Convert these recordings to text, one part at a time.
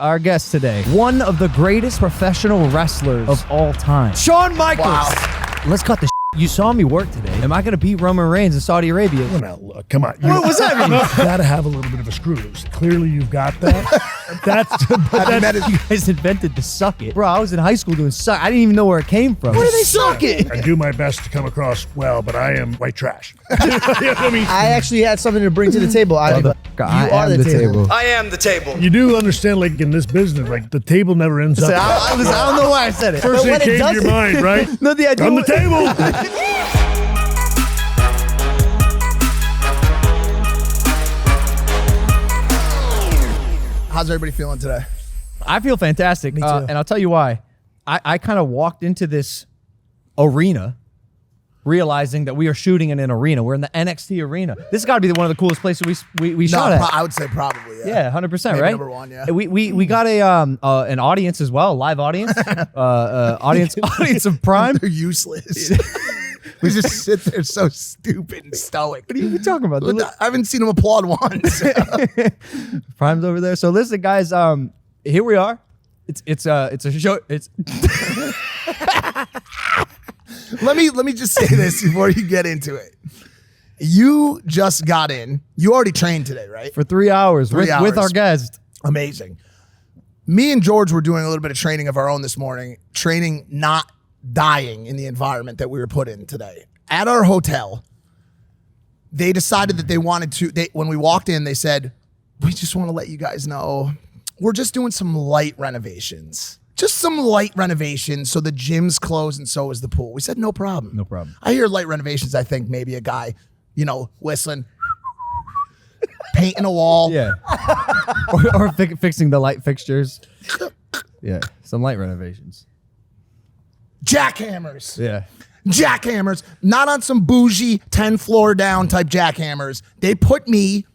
Our guest today, one of the greatest professional wrestlers of all time, Shawn Michaels. Wow. Let's cut the shit. You saw me work today. Am I going to beat Roman Reigns in Saudi Arabia? Well, now, look, come on. What was that mean? You got to have a little bit of a screw loose. Clearly, you've got that. You guys invented the suck it. Bro, I was in high school doing suck. I didn't even know where it came from. Where do they suck it? I do my best to come across well, but I am white trash. You know what I mean? I actually had something to bring to the table. I am the table. I am the table. You do understand, like, in this business, like, the table never ends up. I don't know why I said it. First thing that came to your mind, right? No, the idea on the table. How's everybody feeling today? I feel fantastic. Me too. And I'll tell you why. I kind of walked into this arena realizing that we are shooting in an arena. We're in the NXT arena. This has got to be one of the coolest places we shot at. I would say probably, Yeah, 100%, maybe right? number one, yeah. We got an audience as well, live audience, audience of Prime. They're useless. We just sit there so stupid and stoic. What are you talking about? I haven't seen them applaud once. Prime's over there. So listen, guys, here we are. It's a show. It's Let me just say this before you get into it. You just got in. You already trained today, right? for 3 hours, 3 hours. with our guest. Amazing. Me and George were doing a little bit of training of our own this morning, training not dying in the environment that we were put in today. At our hotel, they decided that they wanted to, when we walked in, they said, we just want to let you guys know, we're just doing some light renovations. Just some light renovations, so the gym's closed and so is the pool. We said, no problem. No problem. I hear light renovations, I think maybe a guy, whistling, painting a wall. Yeah. or fixing the light fixtures. Yeah, some light renovations. Jackhammers. Yeah. Jackhammers. Not on some bougie 10 floor down type jackhammers. They put me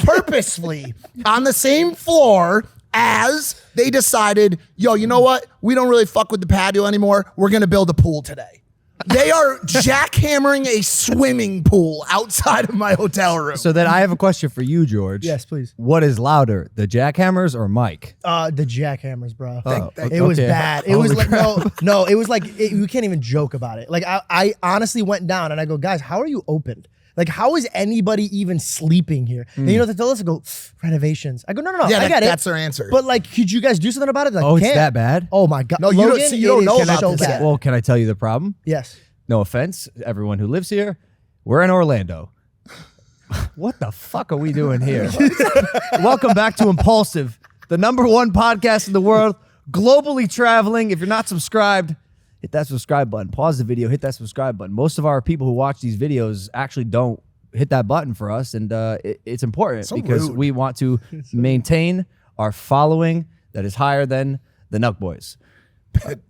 purposefully on the same floor as they decided, yo, you know what? We don't really fuck with the patio anymore. We're going to build a pool today. They are jackhammering a swimming pool outside of my hotel room. So then I have a question for you, George. Yes, please. What is louder, the jackhammers or Mike? The jackhammers, bro. Thank It was okay. bad. It was like no. It was like you can't even joke about it. Like I honestly went down and I go, guys, how are you opened? Like, how is anybody even sleeping here? And you know what they tell us? I go, renovations. I go, no. Yeah, I got it. that's their answer. But like, could you guys do something about it? Like, Oh, it's can't. that bad? Oh my god. No, you don't- Logan, see, you don't it know is about so this bad. yet. Well, can I tell you the problem? Yes. No offense, everyone who lives here. We're in Orlando. What the fuck are we doing here? Welcome back to Impaulsive, the #1 podcast in the world, globally traveling. If you're not subscribed, hit that subscribe button. Pause the video, hit that subscribe button. Most of our people who watch these videos actually don't hit that button for us, and it's important because rude. we want to maintain our following that is higher than the Nuck Boys.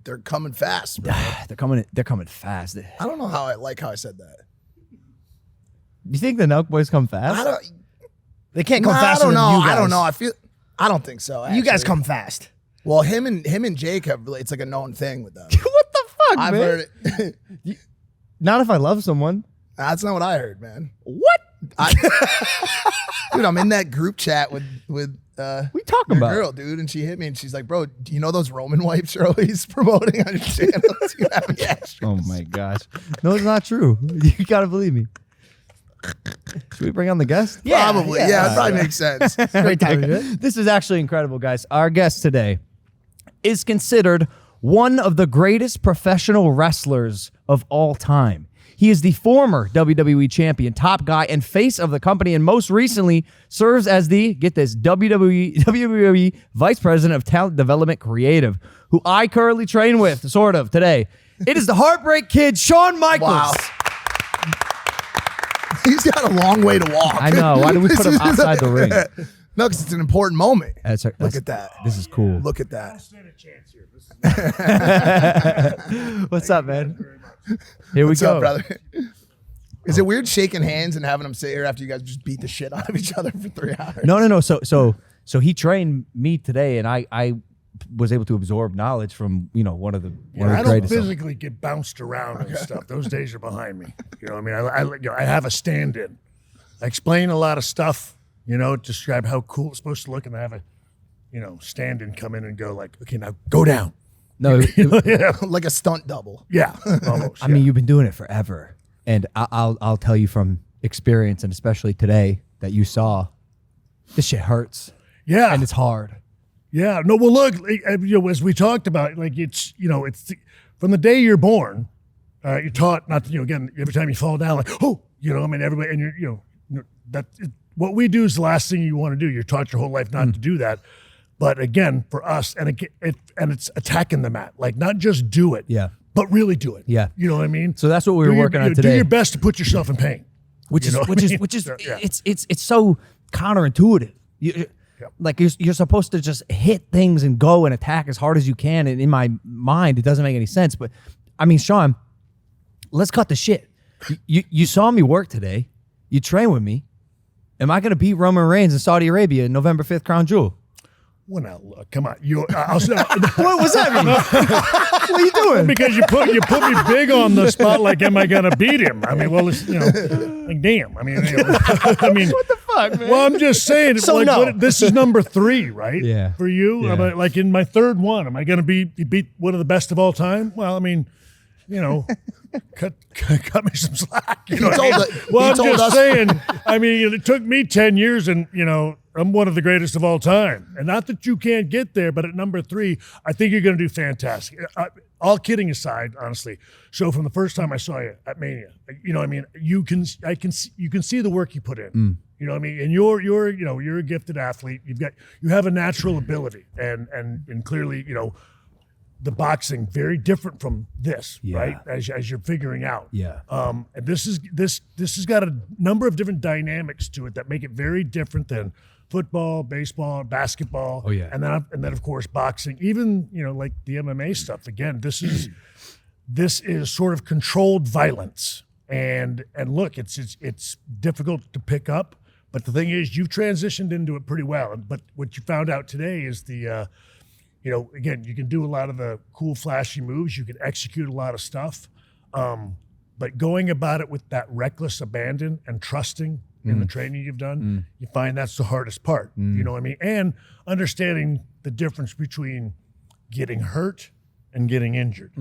They're coming fast, bro. They're coming fast. Do I don't know how I said that. you think the Nuck Boys come fast? They can't come I faster don't than know. you guys. I don't know. I don't think so. You guys actually. come fast. Well, him and Jake have. It's like a known thing with them. What the fuck, I've man? heard it. Not if I love someone. That's not what I heard, man. What? Dude, I'm in that group chat with We talking your about? girl, dude, and she hit me and she's like, "Bro, do you know those Roman wipes you're always promoting on your channel? You have any extras?" Oh my gosh. No, it's not true. You gotta believe me. Should we bring on the guest? Probably. Yeah, it probably makes sense. Great time to do it. This is actually incredible, guys. Our guest today is considered one of the greatest professional wrestlers of all time. He is the former WWE champion, top guy, and face of the company, and most recently serves as the, get this, WWE Vice President of Talent Development Creative, who I currently train with, sort of, today. It is the Heartbreak Kid, Shawn Michaels. Wow. He's got a long way to walk. I know. Why did we put him outside the ring? No, because it's an important moment. Look at that. This is cool. Look at that. What's up, man? Here we What's go. up, brother? Is it weird shaking hands and having them sit here after you guys just beat the shit out of each other for 3 hours? No. So he trained me today, and I was able to absorb knowledge from one of the I don't greatest. physically get bounced around and stuff. Those days are behind me. You know what I mean? I have a stand-in. I explain a lot of stuff, describe how cool it's supposed to look, and I have a stand-in come in and go like, okay, now go down. No, Yeah, Like a stunt double. yeah, almost. I mean, you've been doing it forever, and I'll tell you from experience, and especially today that you saw, this shit hurts. yeah, And it's hard. yeah. No, well, look, as we talked about, like it's from the day you're born, you're taught not to, again, every time you fall down, like, oh, everybody, and what we do is the last thing you want to do. You're taught your whole life not to do that. But again, for us, and it's attacking the mat, like not just do it, Yeah. but really do it. Yeah. You know what I mean? So that's what we were working on Do today. your best to put yourself in pain. which is Yeah. it's so counterintuitive. Like you're supposed to just hit things and go and attack as hard as you can. And in my mind, it doesn't make any sense. But I mean, Shawn, let's cut the shit. You saw me work today. You train with me. Am I going to beat Roman Reigns in Saudi Arabia in November 5th, Crown Jewel? Well, now look, come on. What was that mean? What are you doing? Because you put me big on the spot. Like, am I gonna beat him? I mean, well, it's, like, damn. I mean, I mean, What the fuck, man? well, I'm just saying. So like, no. This is number 3, right? Yeah. For you, Yeah. like in my third one, am I gonna beat one of the best of all time? Well, I mean, cut me some slack. You know what I mean? Well, I'm just saying. I mean, it took me 10 years, and I'm one of the greatest of all time. And not that you can't get there, but at number 3, I think you're going to do fantastic. All kidding aside, honestly. So from the first time I saw you at Mania, I mean, you can see the work you put in. You know what I mean? And you're a gifted athlete. You have a natural ability, and clearly, the boxing very different from this, right? As you're figuring out. Yeah. And this has got a number of different dynamics to it that make it very different than football, baseball, basketball. Oh, yeah. And then of course boxing. Even like the MMA stuff. Again, this is sort of controlled violence. And look, it's difficult to pick up. But the thing is, you've transitioned into it pretty well. But what you found out today is again, you can do a lot of the cool, flashy moves. You can execute a lot of stuff. But going about it with that reckless abandon and trusting in the training you've done, you find that's the hardest part. You know what I mean? And understanding the difference between getting hurt and getting injured.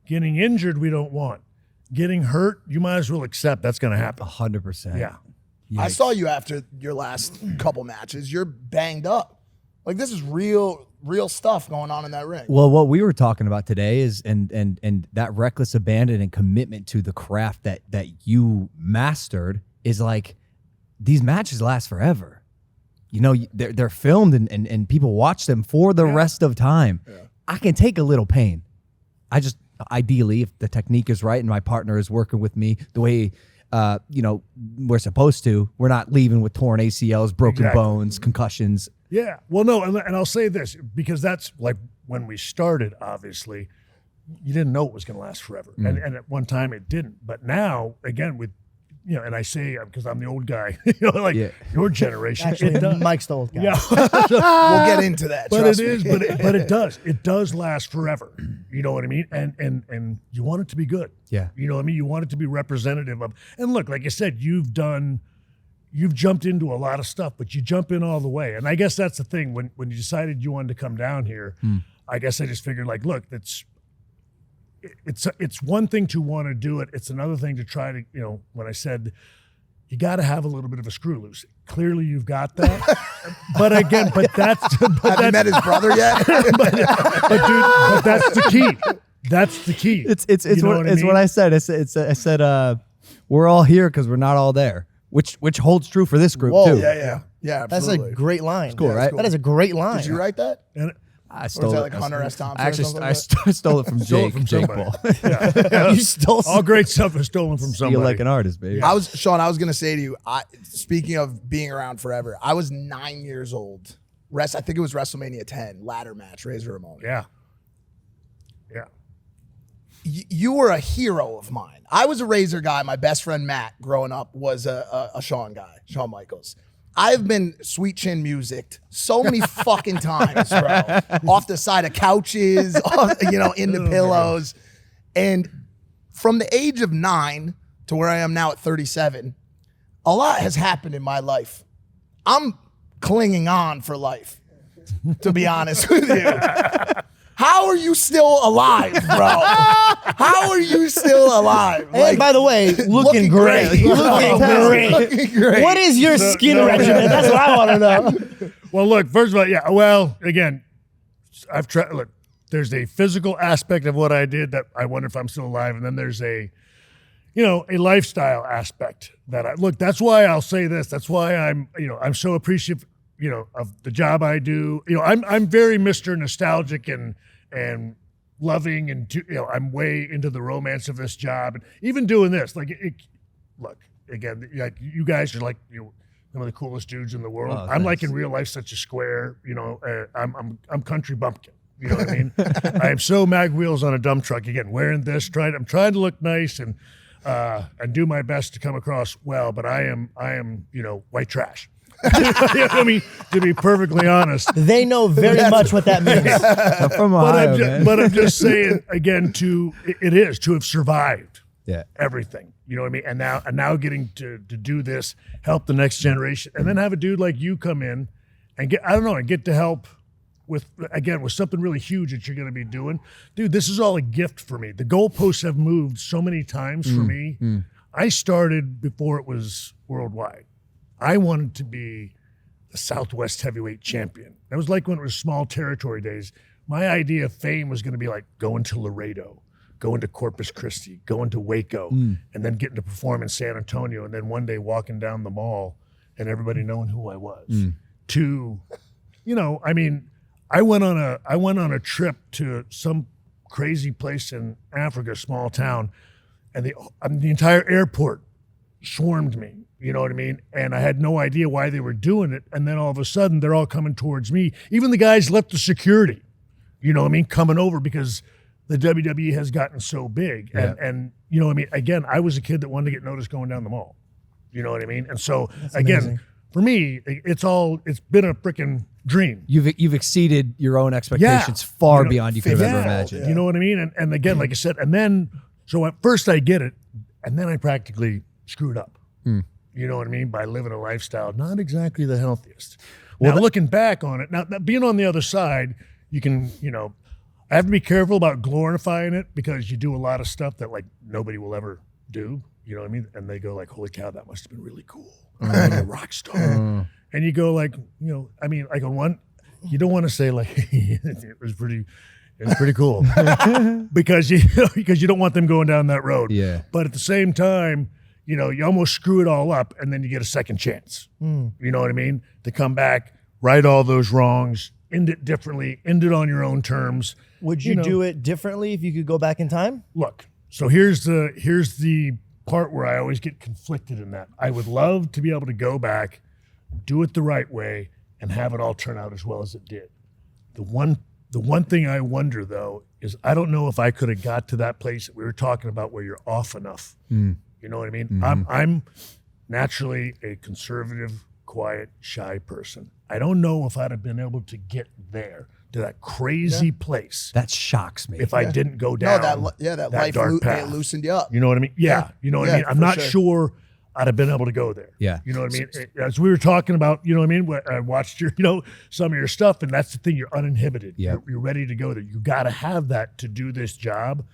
Getting injured, we don't want. Getting hurt, you might as well accept that's going to happen. 100%. Yeah. I saw you after your last couple matches. You're banged up. Like, this is real stuff going on in that ring. Well, what we were talking about today is and that reckless abandon and commitment to the craft that you mastered is like, these matches last forever. They're filmed and people watch them for the rest of time. Yeah. I can take a little pain. I just, ideally, if the technique is right and my partner is working with me the way we're supposed to, we're not leaving with torn ACLs, broken bones, concussions. Yeah. Well, no, and I'll say this, because that's like when we started, obviously, you didn't know it was going to last forever. And at one time it didn't. But now, again, with, and I say, because I'm the old guy, your generation. Actually, it does. Mike's the old guy. Yeah. We'll get into that. But trust it me. is, but it does. It does last forever. You know what I mean? And you want it to be good. Yeah. You know what I mean? You want it to be representative of, and look, like I said, you've jumped into a lot of stuff, but you jump in all the way. And I guess that's the thing. When you decided you wanted to come down here, I guess I just figured, like, look, it's one thing to want to do it. It's another thing to try to, when I said you got to have a little bit of a screw loose. Clearly you've got that. But again, have you met his brother yet? but that's the key. That's the key. It's what I said. I said we're all here because we're not all there, which holds true for this group too. Yeah, That's absolutely. a great line. Cool, right? That is a great line. Did you write that? I Or stole is that it. like Hunter S. Thompson? Actually, or something I stole it from Jake. from Jake somebody. Paul. You stole All great stuff is stolen from Feel somebody. like an artist, baby. Shawn, I was gonna say to you, speaking of being around forever, I was 9 years old. I think it was WrestleMania 10, ladder match, Razor Ramon. Yeah. You were a hero of mine. I was a Razor guy. My best friend Matt, growing up, was a Shawn guy, Shawn Michaels. I've been sweet chin musicked so many fucking times, bro. Off the side of couches, in the pillows. And from the age of 9 to where I am now at 37, a lot has happened in my life. I'm clinging on for life. to be honest with you. How are you still alive, bro? How are you still alive? And by the way, looking great. Looking great. Looking great. What is your skin regimen? That's what I want to know. Well, look, first of all, yeah. Well, again, I've tried. Look, there's a physical aspect of what I did that I wonder if I'm still alive, and then there's a lifestyle aspect that I look. That's why I'll say this. That's why I'm so appreciative, of the job I do. I'm very Mr. Nostalgic and loving, and I'm way into the romance of this job, and even doing this. Like, look, again, like you guys are like some of the coolest dudes in the world. Oh, I'm like in real life such a square. I'm country bumpkin. You know what I mean? I am so mag wheels on a dump truck. Again, wearing this, I'm trying to look nice and do my best to come across well, but I am white trash. I mean, to be perfectly honest. They know very much what that means. I'm from Ohio, But I'm just saying again, it is to have survived everything. You know what I mean? And now getting to do this, help the next generation, and then have a dude like you come in and get to help with something really huge that you're going to be doing. Dude, this is all a gift for me. The goalposts have moved so many times for me. I started before it was worldwide. I wanted to be the Southwest heavyweight champion. That was like when it was small territory days. My idea of fame was going to be like going to Laredo, going to Corpus Christi, going to Waco, and then getting to perform in San Antonio, and then one day walking down the mall and everybody knowing who I was. I went on a trip to some crazy place in Africa, small town, and the entire airport swarmed me. You know what I mean? And I had no idea why they were doing it. And then all of a sudden, they're all coming towards me. Even the guys left the security, you know what I mean, coming over because the WWE has gotten so big. Yeah. And you know what I mean? Again, I was a kid that wanted to get noticed going down the mall. You know what I mean? And so, amazing. For me, it's been a freaking dream. You've exceeded your own expectations far beyond you could have ever imagined. You know what I mean? And again, like I said, and then, so at first I get it, and then I practically screwed up. You know what I mean? By living a lifestyle, not exactly the healthiest. Well, now, looking back on it, now being on the other side, you can, I have to be careful about glorifying it because you do a lot of stuff that like nobody will ever do. You know what I mean? And they go like, holy cow, that must have been really cool. Like a rock star. And you go like, like on one, you don't want to say like, it was pretty cool because you don't want them going down that road. Yeah. But at the same time, you almost screw it all up and then you get a second chance. You know what I mean? To come back, right all those wrongs, end it differently, end it on your own terms. Would you do it differently if you could go back in time? Look, so here's the part where I always get conflicted in that. I would love to be able to go back, do it the right way, and have it all turn out as well as it did. The one thing I wonder though is I don't know if I could have got to that place that we were talking about where you're off enough. You know what I mean? Mm-hmm. I'm naturally a conservative, quiet, shy person. I don't know if I'd have been able to get there to that crazy place. That shocks me. If I didn't go down that life dark path. loosened you up. You know what I mean? Yeah. You know what I mean? I'm not sure I'd have been able to go there. Yeah. You know what I mean? As we were talking about, you know what I mean? I watched your, some of your stuff, and that's the thing. You're uninhibited. Yeah. You're ready to go there. You got to have that to do this job.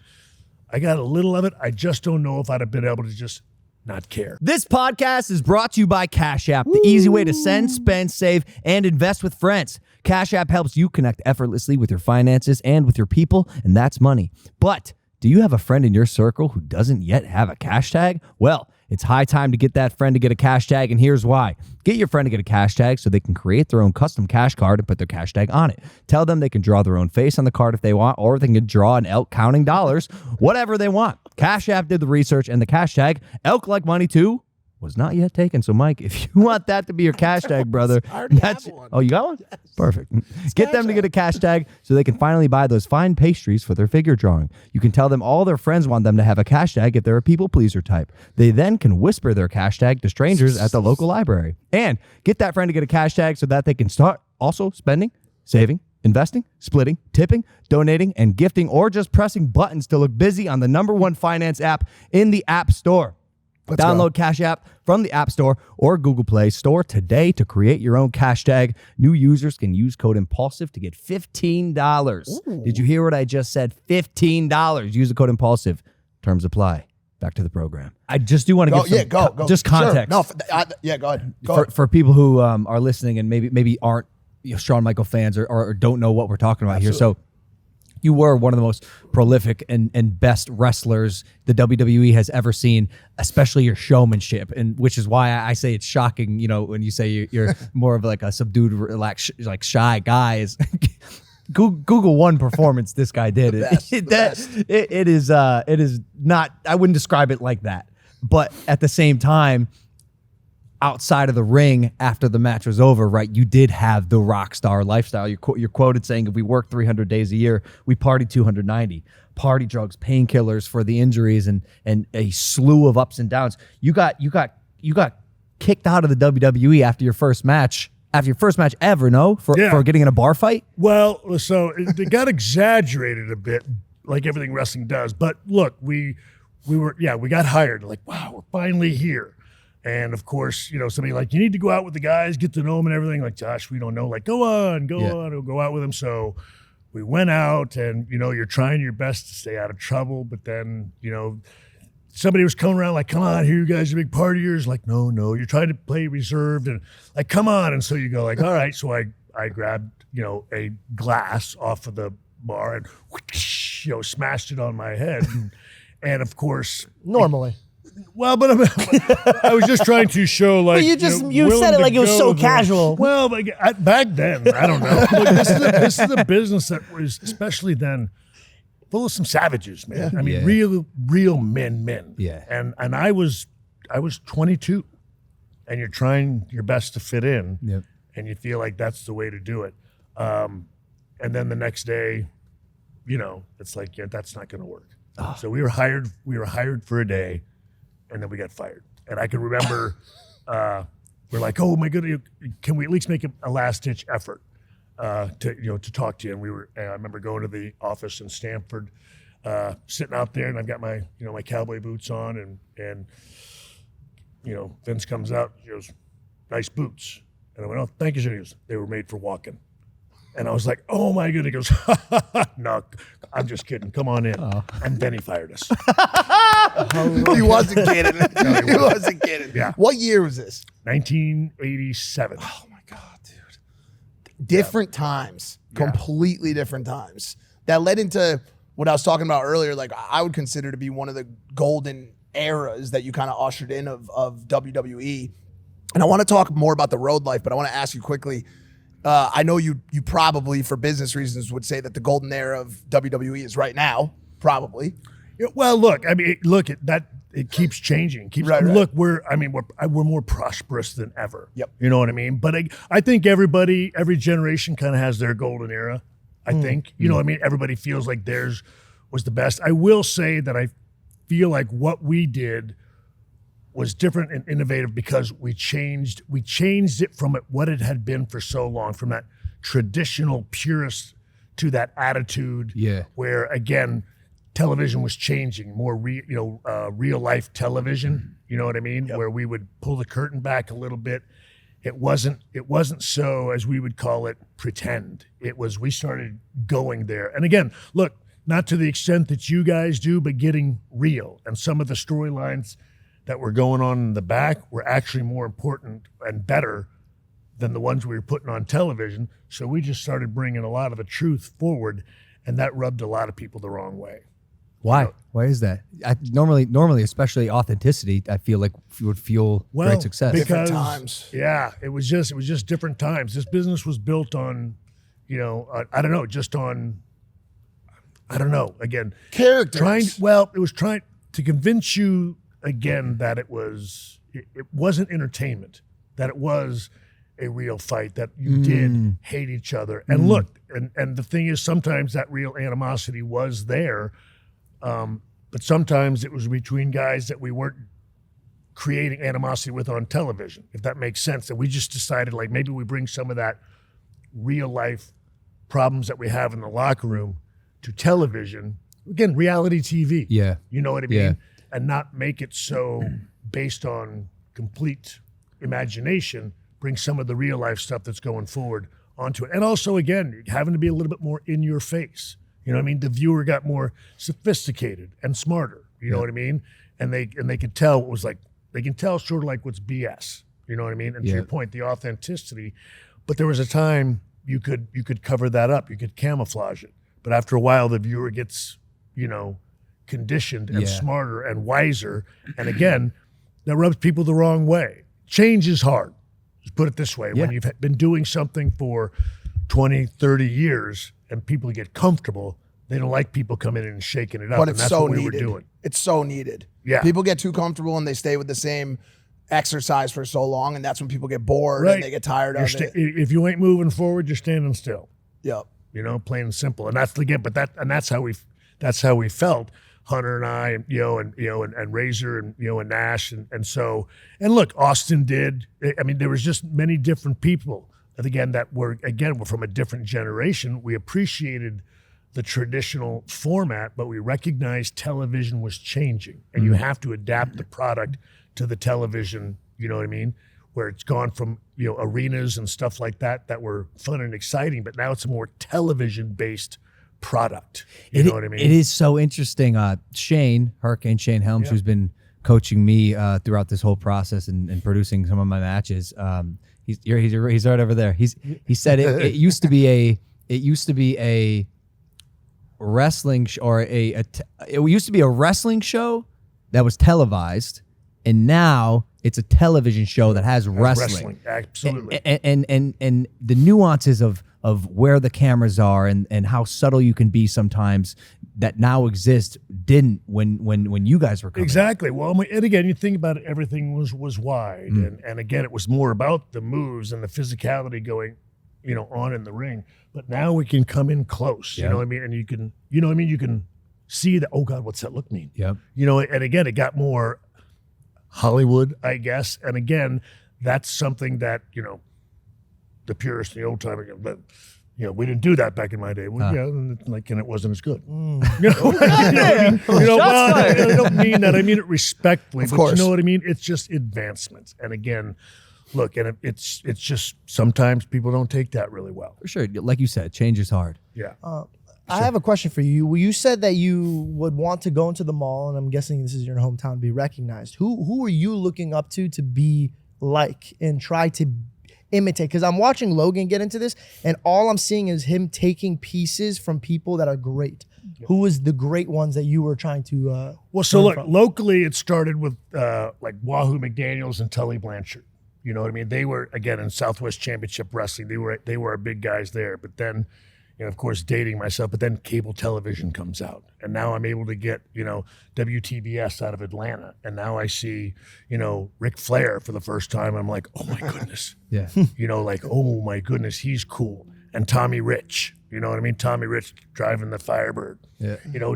I got a little of it. I just don't know if I'd have been able to just not care. This podcast is brought to you by Cash App, the easy way to send, spend, save, and invest with friends. Cash App helps you connect effortlessly with your finances and with your people, and that's money. But do you have a friend in your circle who doesn't yet have a cash tag? Well, it's high time to get that friend to get a cash tag, and here's why. Get your friend to get a cash tag so they can create their own custom cash card and put their cash tag on it. Tell them they can draw their own face on the card if they want, or they can draw an elk counting dollars, whatever they want. Cash App did the research, and the cash tag, elk like money too, was not yet taken. So, Mike, if you want that to be your cash tag, brother, that's one. Oh, you got one? Yes. Perfect. Get them to get a cash tag so they can finally buy those fine pastries for their figure drawing. You can tell them all their friends want them to have a cash tag if they're a people pleaser type. They then can whisper their cash tag to strangers at the local library. And get that friend to get a cash tag so that they can start also spending, saving, investing, splitting, tipping, donating, and gifting, or just pressing buttons to look busy on the #1 finance app in the App Store. Download Cash App from the App Store or Google Play Store today to create your own cash tag. New users can use code Impaulsive to get $15. Ooh. Did you hear what I just said? $15. Use the code Impaulsive. Terms apply. Back to the program. I just do want to give some just context. Sure. No, go ahead. For people who are listening and maybe aren't Shawn Michaels fans or don't know what we're talking about here. So you were one of the most prolific and best wrestlers the WWE has ever seen, especially your showmanship, and which is why I say it's shocking, when you say you're more of like a subdued, relaxed, like shy guy. Is Google one performance this guy did. It is not. I wouldn't describe it like that, but at the same time, outside of the ring, after the match was over, right, you did have the rock star lifestyle. You're quoted saying, if we work 300 days a year, we party 290. Party, drugs, painkillers for the injuries, and a slew of ups and downs. You got kicked out of the WWE after your first match ever, no? For getting in a bar fight? Well, so it got exaggerated a bit, like everything wrestling does. But look, we got hired. Like, wow, we're finally here. And of course, somebody like, you need to go out with the guys, get to know them and everything. Like, Josh, we don't know. Like, go on, we'll go out with them. So we went out, and you're trying your best to stay out of trouble. But then, somebody was coming around like, come on, here, you guys are big partiers. Like, no, you're trying to play reserved, and like, come on. And so you go like, all right. So I grabbed, a glass off of the bar and smashed it on my head. And of course, Normally. Well, but I was just trying to show, like, but you said it like it was so casual. Well, but back then, I don't know. Look, this is a business that was, especially then, full of some savages, man. I mean, real men. Yeah. And I was 22, and you're trying your best to fit in, and you feel like that's the way to do it. And then the next day, it's like, that's not going to work. Oh. So we were hired for a day. And then we got fired. And I can remember, we're like, oh my goodness, can we at least make a last-ditch effort to talk to you? And I remember going to the office in Stamford, sitting out there, and I've got my my cowboy boots on, and Vince comes out, he goes, nice boots. And I went, oh, thank you, sir. He goes, they were made for walking. And I was like, oh my goodness. He goes, no, I'm just kidding. Come on in. Oh. And then he fired us. He wasn't kidding. No, he wasn't kidding. Yeah. What year was this? 1987. Oh my God, dude. Different times. Completely different times. That led into what I was talking about earlier. Like, I would consider to be one of the golden eras that you kind of ushered in of WWE. And I want to talk more about the road life, but I want to ask you quickly. I know you probably, for business reasons, would say that the golden era of WWE is right now, probably. Yeah, well, look, I mean, it keeps changing. Right. Look, we're more prosperous than ever. Yep. You know what I mean? But I think every generation kind of has their golden era. I think, what I mean? Everybody feels like theirs was the best. I will say that I feel like what we did was different and innovative because we changed it from what it had been for so long, from that traditional purist to that attitude where, again, television was changing, more real life television, you know what I mean? Yep. Where we would pull the curtain back a little bit. It wasn't so, as we would call it, pretend. It was, we started going there. And again, look, not to the extent that you guys do, but getting real. And some of the storylines that were going on in the back were actually more important and better than the ones we were putting on television. So we just started bringing a lot of the truth forward, and that rubbed a lot of people the wrong way. Why? Why is that? Normally, especially authenticity, I feel like would fuel great success. Different times. Yeah, it was just different times. This business was built on, I don't know. Again, characters. It was trying to convince you again that it wasn't entertainment, that it was a real fight, that you did hate each other. And look, and the thing is, sometimes that real animosity was there, but sometimes it was between guys that we weren't creating animosity with on television, if that makes sense. And we just decided, like, maybe we bring some of that real life problems that we have in the locker room to television. Again, reality TV. Yeah. You know what I mean? And not make it so based on complete imagination, bring some of the real life stuff that's going forward onto it. And also, again, having to be a little bit more in your face. You know what I mean? The viewer got more sophisticated and smarter. You know what I mean? And they could tell what was like, they can tell sort of like what's BS. You know what I mean? And to your point, the authenticity. But there was a time you could cover that up. You could camouflage it. But after a while, the viewer gets, conditioned and smarter and wiser. And again, that rubs people the wrong way. Change is hard. Just put it this way. When you've been doing something for 20, 30 years and people get comfortable, they don't like people coming in and shaking it up. But and it's that's so what we needed. were doing. It's so needed. Yeah. People get too comfortable and they stay with the same exercise for so long, and that's when people get bored and they get tired of it. If you ain't moving forward, you're standing still. Yep. Plain and simple. And that's again, that's how we felt. Hunter and I, and Razor and Nash, and so, and look, Austin did. I mean, there was just many different people, and again, we're from a different generation. We appreciated the traditional format, but we recognized television was changing, and you have to adapt the product to the television. You know what I mean? Where it's gone from arenas and stuff like that were fun and exciting, but now it's a more television based product. You know what I mean? It is so interesting. Hurricane Shane Helms, who's been coaching me throughout this whole process and producing some of my matches. He's right over there. He said it used to be a wrestling it used to be a wrestling show that was televised, and now it's a television show that has wrestling. Absolutely. And the nuances of where the cameras are and how subtle you can be sometimes that now exist didn't when you guys were coming. Exactly. Well, and again, you think about it, everything was wide, and again, it was more about the moves and the physicality going, on in the ring. But now we can come in close. You know what I mean? And you can, you can see that. Oh God, what's that look mean? Yep. And again, it got more Hollywood, I guess. And again, that's something that the purists in the old time, but we didn't do that back in my day. And it wasn't as good. I don't mean that. I mean it respectfully. Of course. You know what I mean? It's just advancements. And again, look, and it's just sometimes people don't take that really well. For sure. Like you said, change is hard. Yeah. I have a question for you. You said that you would want to go into the mall, and I'm guessing this is your hometown, to be recognized. Who are you looking up to be like and try to imitate? Because I'm watching Logan get into this, and all I'm seeing is him taking pieces from people that are great. Who was the great ones that you were trying to Well, so look, locally it started with like Wahoo McDaniels and Tully Blanchard. You know what I mean? They were, again, in Southwest Championship Wrestling. They were our big guys there. But then, of course, dating myself, but then cable television comes out. And now I'm able to get, WTBS out of Atlanta. And now I see, Ric Flair for the first time. I'm like, oh my goodness. Yeah. Oh my goodness, he's cool. And Tommy Rich, you know what I mean? Tommy Rich driving the Firebird,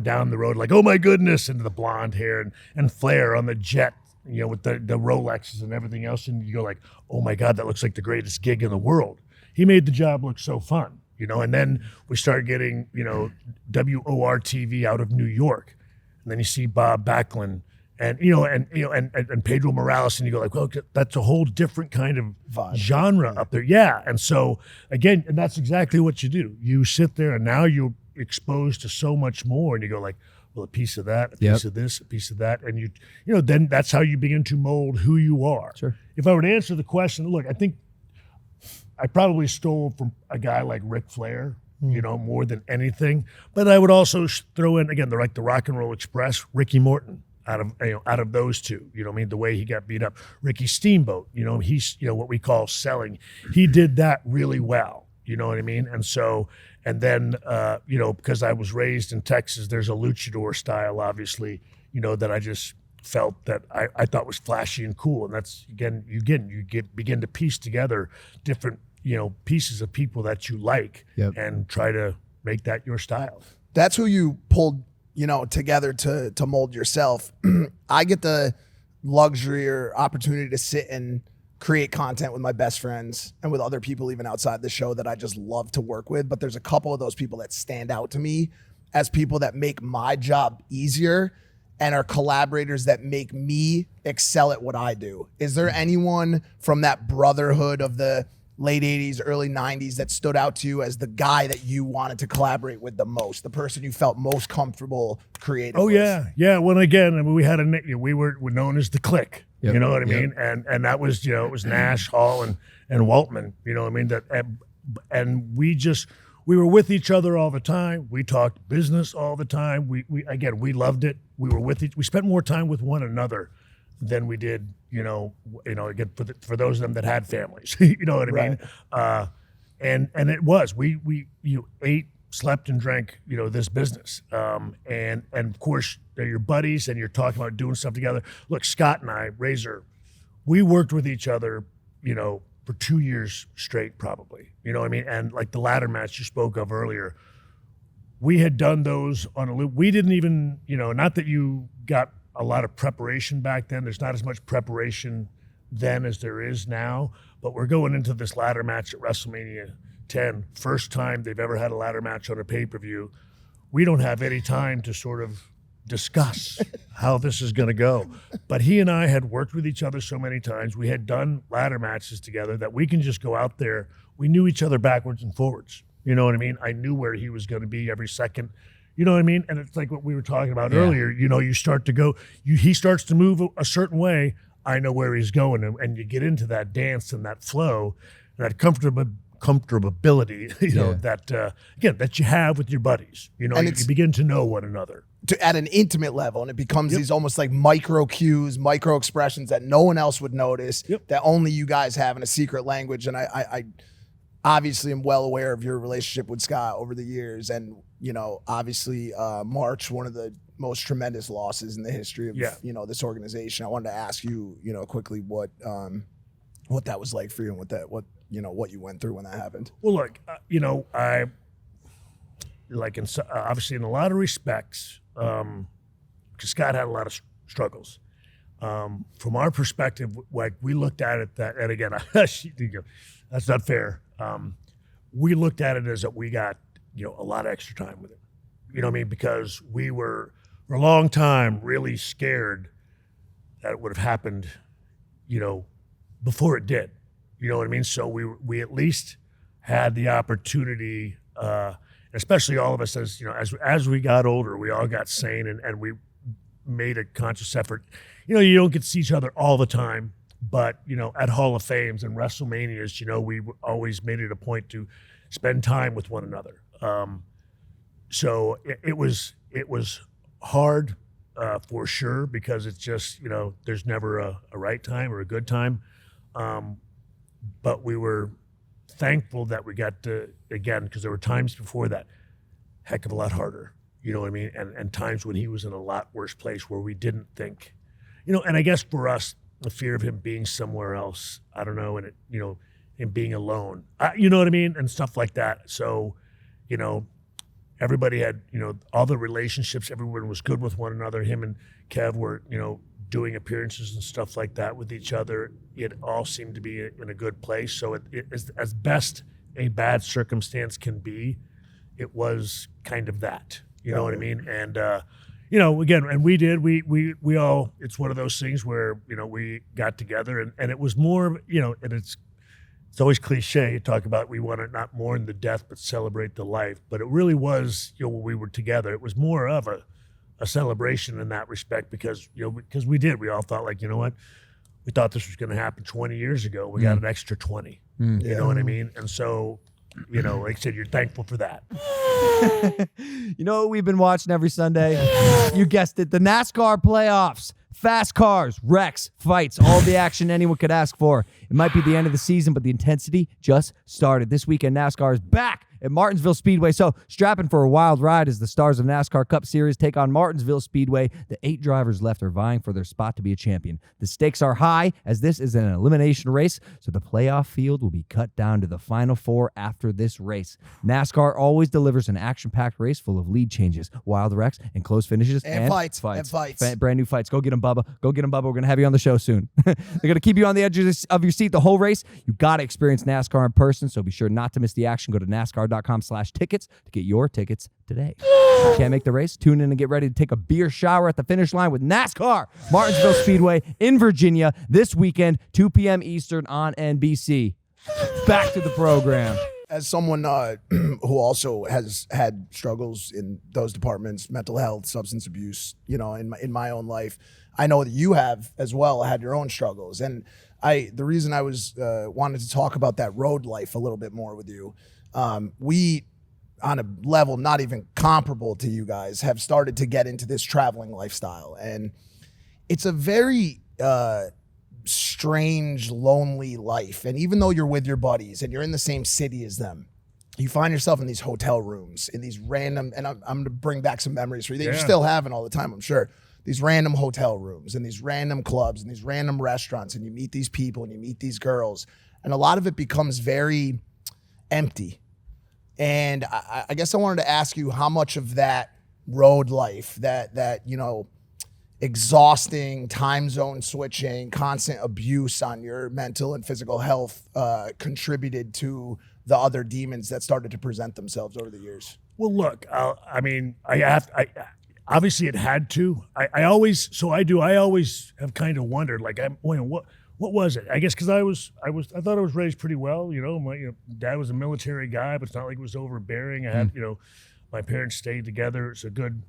down the road, like, oh my goodness, and the blonde hair and Flair on the jet, with the Rolexes and everything else. And you go like, oh my God, that looks like the greatest gig in the world. He made the job look so fun. And then we started getting, WOR TV out of New York. And then you see Bob Backlund and Pedro Morales, and you go like, well, that's a whole different kind of genre up there. Yeah. And so again, and that's exactly what you do. You sit there and now you're exposed to so much more, and you go like, well, a piece of that, a piece of this, a piece of that. And then that's how you begin to mold who you are. Sure. If I were to answer the question, look, I think I probably stole from a guy like Ric Flair, more than anything. But I would also throw in, again, the Rock and Roll Express, Ricky Morton, out of those two. You know what I mean? The way he got beat up. Ricky Steamboat, he's, what we call selling. He did that really well. You know what I mean? And so, and then, because I was raised in Texas, there's a luchador style, obviously, that I just felt that I thought was flashy and cool. And that's, again, you begin to piece together different, pieces of people that you like and try to make that your style. That's who you pulled, together to mold yourself. I get the luxury or opportunity to sit and create content with my best friends and with other people even outside the show that I just love to work with. But there's a couple of those people that stand out to me as people that make my job easier. and are collaborators that make me excel at what I do? Is there anyone from that brotherhood of the late 80s, early 90s that stood out to you as the guy that you wanted to collaborate with the most, the person you felt most comfortable creating with? Yeah. Well, again, I mean, we had we were known as the Clique. Yep. You know what I mean? And that was, it was Nash, Hall, and Waltman. You know what I mean? And we were with each other all the time. We talked business all the time. We loved it. We were we spent more time with one another than we did, again, for those of them that had families. You know what I mean? And it was, we ate, slept, and drank, this business. And of course, they're your buddies, and you're talking about doing stuff together. Look, Scott and I, Razor, we worked with each other, for 2 years straight, probably. You know what I mean? And like the ladder match you spoke of earlier, we had done those on a loop. We didn't even, not that you got a lot of preparation back then. There's not as much preparation then as there is now, but we're going into this ladder match at WrestleMania 10, first time they've ever had a ladder match on a pay-per-view. We don't have any time to sort of discuss how this is going to go. But he and I had worked with each other so many times. We had done ladder matches together that we can just go out there. We knew each other backwards and forwards. You know what I mean? I knew where he was going to be every second. You know what I mean? And it's like what we were talking about earlier. You start to go, he starts to move a certain way. I know where he's going. And you get into that dance and that flow, and that comfortability, that you have with your buddies. You begin to know one another. At an intimate level, and it becomes these almost like micro cues, micro expressions that no one else would notice, that only you guys have in a secret language. And I obviously am well aware of your relationship with Scott over the years, and obviously March, one of the most tremendous losses in the history of this organization. I wanted to ask you, quickly what that was like for you, and what you went through when that happened. Well, look, I obviously in a lot of respects, because Scott had a lot of struggles. From our perspective, like we looked at it and again, that's not fair. We looked at it as that we got, a lot of extra time with him. You know what I mean? Because we were, for a long time, really scared that it would have happened, before it did. You know what I mean? So we at least had the opportunity, especially all of us as we got older, we all got sane and we made a conscious effort. You don't get to see each other all the time, but, at Hall of Fames and WrestleManias, we always made it a point to spend time with one another. So it was hard for sure, because it's just, there's never a right time or a good time. But we were thankful that we got to, again, because there were times before that, heck of a lot harder, you know what I mean? And times when he was in a lot worse place where we didn't think, and I guess for us, the fear of him being somewhere else, I don't know, and him being alone, you know what I mean? And stuff like that. So, everybody had, all the relationships, everyone was good with one another. Him and Kev were, doing appearances and stuff like that with each other. It all seemed to be in a good place. So it is, as best a bad circumstance can be, it was kind of that, you know what I mean? And, again, and we all, it's one of those things where, we got together and it was more, and it's always cliche. You talk about we want to not mourn the death, but celebrate the life. But it really was, when we were together, it was more of a celebration in that respect, because we all thought, like, what, we thought this was going to happen 20 years ago. We got an extra 20. You know what I mean? And so, like I said, you're thankful for that. You know what we've been watching every Sunday? You guessed it, the NASCAR playoffs. Fast cars, wrecks, fights, all the action anyone could ask for. It might be the end of the season, but the intensity just started. This weekend, NASCAR is back at Martinsville Speedway. So strap in for a wild ride as the stars of NASCAR Cup Series take on Martinsville Speedway. The 8 drivers left are vying for their spot to be a champion. The stakes are high as this is an elimination race, so the playoff field will be cut down to the final 4 after this race. NASCAR always delivers an action-packed race full of lead changes, wild wrecks, and close finishes. And fights. Brand new fights. Go get them, Bubba. Go get them, Bubba. We're going to have you on the show soon. They're going to keep you on the edge of your seat the whole race. You got to experience NASCAR in person, so be sure not to miss the action. Go to NASCAR.com ticketmaster.com/tickets to get your tickets today. Can't make the race? Tune in and get ready to take a beer shower at the finish line with NASCAR, Martinsville Speedway in Virginia this weekend, 2 p.m. Eastern on NBC. Back to the program. As someone who also has had struggles in those departments, mental health, substance abuse, in my own life, I know that you have as well had your own struggles. And the reason I was wanted to talk about that road life a little bit more with you, we, on a level not even comparable to you guys, have started to get into this traveling lifestyle. And it's a very strange, lonely life. And even though you're with your buddies and you're in the same city as them, you find yourself in these hotel rooms, in these random, and I'm going to bring back some memories for you that you're still having all the time, I'm sure. These random hotel rooms and these random clubs and these random restaurants, and you meet these people and you meet these girls, and a lot of it becomes very empty. And I guess I wanted to ask you how much of that road life, that exhausting time zone switching, constant abuse on your mental and physical health contributed to the other demons that started to present themselves over the years. Well, look, obviously it had to. I always have kind of wondered, like, what was it? I guess because I thought I was raised pretty well. My dad was a military guy, but it's not like it was overbearing. I had, my parents stayed together. It's a good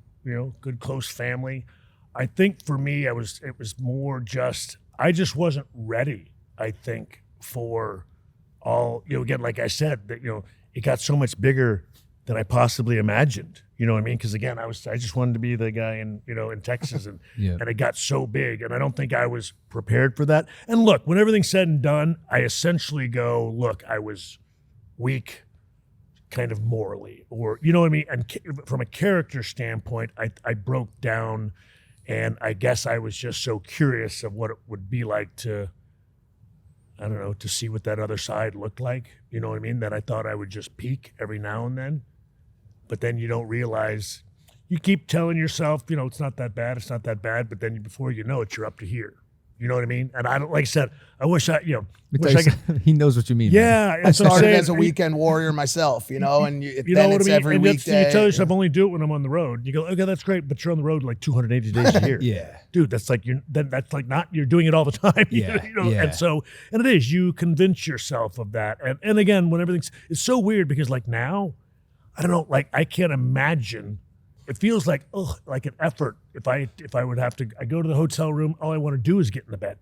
close family. I think for me, it was more just, I just wasn't ready, I think, for all, again, like I said, that, it got so much bigger than I possibly imagined. You know what I mean? Because again, I just wanted to be the guy in Texas, and and it got so big, and I don't think I was prepared for that. And look, when everything's said and done, I essentially go, look, I was weak, kind of morally, or you know what I mean. And from a character standpoint, I broke down, and I guess I was just so curious of what it would be like to, I don't know, to see what that other side looked like. You know what I mean? That I thought I would just peak every now and then. But then you don't realize, you keep telling yourself, it's not that bad, but then before you know it, you're up to here. You know what I mean? And I don't, like I said, I wish I could. He knows what you mean. Yeah. I started as a weekend warrior myself, and then it's every weekday. You tell yourself, only do it when I'm on the road. You go, okay, that's great, but you're on the road like 280 days a year. Yeah. Dude, that's like, you're doing it all the time. Yeah. And it is, you convince yourself of that. And again, when it's so weird because like now, I don't know, like I can't imagine. It feels like an effort. If I would have to, I go to the hotel room, all I want to do is get in the bed,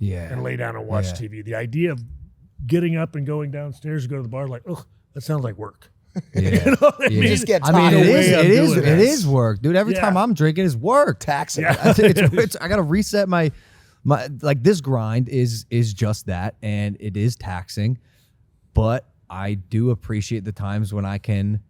and lay down and watch TV. The idea of getting up and going downstairs to go to the bar, like, that sounds like work. Yeah. You know what I mean? Just get it is work, dude. Every time I'm drinking is work. Taxing. Yeah. I got to reset my like this grind is just that, and it is taxing, but I do appreciate the times when I can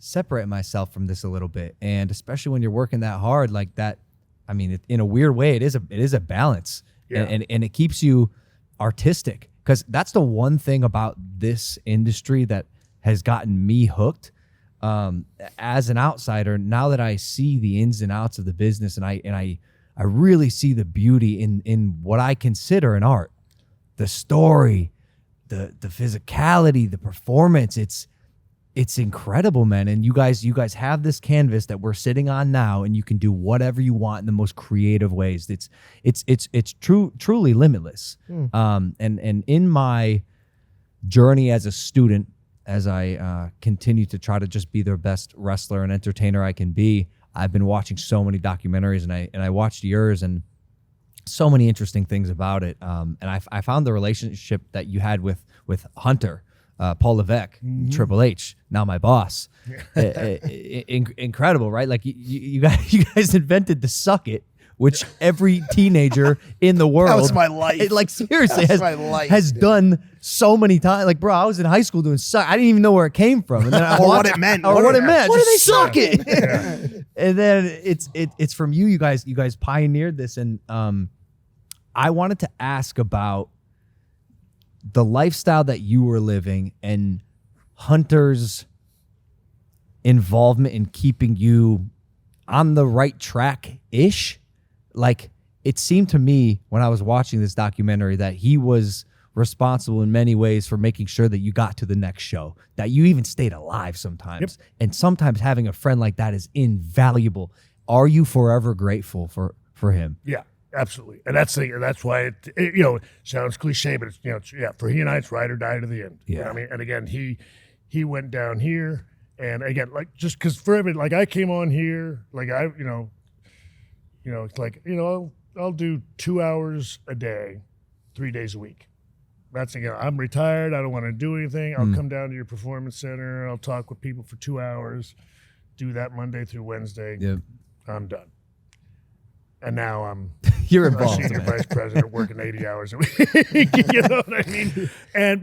separate myself from this a little bit, and especially when you're working that hard like that. I mean, in a weird way, it is a balance, and it keeps you artistic, because that's the one thing about this industry that has gotten me hooked. As an outsider, now that I see the ins and outs of the business, and I really see the beauty in what I consider an art, the story, the physicality, the performance. It's incredible, man. And you guys have this canvas that we're sitting on now, and you can do whatever you want in the most creative ways. It's truly limitless. And in my journey as a student, as I continue to try to just be the best wrestler and entertainer I can be, I've been watching so many documentaries, and I watched yours, and so many interesting things about it. And I found the relationship that you had with Hunter. Paul Levesque, Triple H, now my boss. Incredible, right? Like you guys invented the suck it, which every teenager in the world, that was my life. Like seriously, has done so many times. Like, bro, I was in high school doing suck. I didn't even know where it came from, and then what it meant. Or what it meant. What do they suck it? Yeah. And then it's from you. You guys pioneered this, and I wanted to ask about the lifestyle that you were living and Hunter's involvement in keeping you on the right track-ish. Like, it seemed to me when I was watching this documentary that he was responsible in many ways for making sure that you got to the next show, that you even stayed alive sometimes. And sometimes having a friend like that is invaluable. Are you forever grateful for him? Yeah, absolutely. And that's why it sounds cliche, but it's, for he and I, it's ride or die to the end. Yeah. You know what I mean? And again, he went down here, and again, like, just because for everybody, like, I came on here, like, it's like, I'll do 2 hours a day, 3 days a week. That's, again, I'm retired. I don't want to do anything. I'll come down to your performance center. I'll talk with people for 2 hours, do that Monday through Wednesday. Yep. I'm done. And now I'm You're a involved. senior vice president working 80 hours a week. You know what I mean?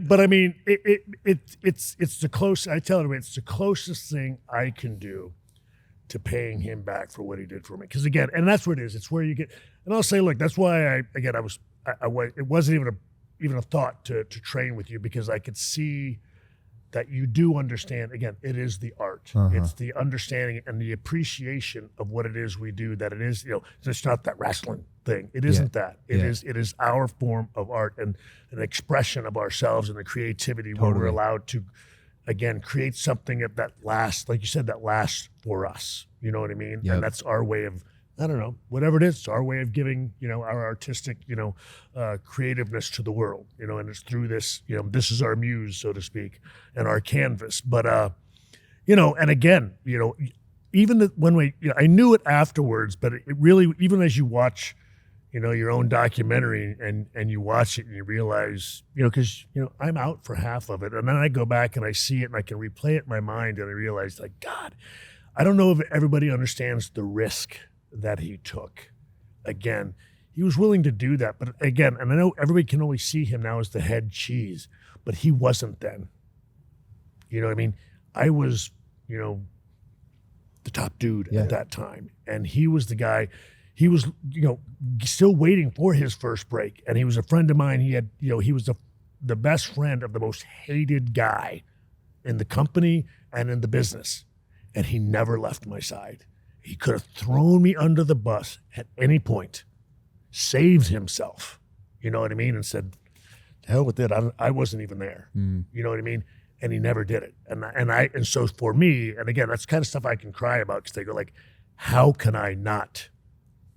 But I mean, it's the close. I tell everybody, it's the closest thing I can do to paying him back for what he did for me. Because again, and that's what it is. It's where you get. And I'll say, look, that's why it wasn't even a thought to train with you, because I could see that you do understand. Again, it is the art. It's the understanding and the appreciation of what it is we do. That it is, it's not that wrestling thing. It isn't that. It is our form of art and an expression of ourselves and the creativity where we're allowed to, again, create something that lasts, like you said, that lasts for us. You know what I mean? Yep. And that's our way of, I don't know, whatever it is, it's our way of giving, our artistic, creativeness to the world, and it's through this, this is our muse, so to speak, and our canvas. But, and again, even when I knew it afterwards, but it really, even as you watch, your own documentary and you watch it and you realize, because, I'm out for half of it. And then I go back and I see it and I can replay it in my mind and I realize, like, God, I don't know if everybody understands the risk that he took. Again, he was willing to do that, but again, and I know everybody can only see him now as the head cheese, but he wasn't then. You know what I mean? I was, the top dude at that time, and he was the guy. He was, still waiting for his first break, and he was a friend of mine. He had, he was the best friend of the most hated guy in the company and in the business, and he never left my side. He could have thrown me under the bus at any point, saved himself, you know what I mean, and said, "To hell with it, I wasn't even there." You know what I mean? And he never did it. And so for me, and again, that's kind of stuff I can cry about, because they go like, how can I not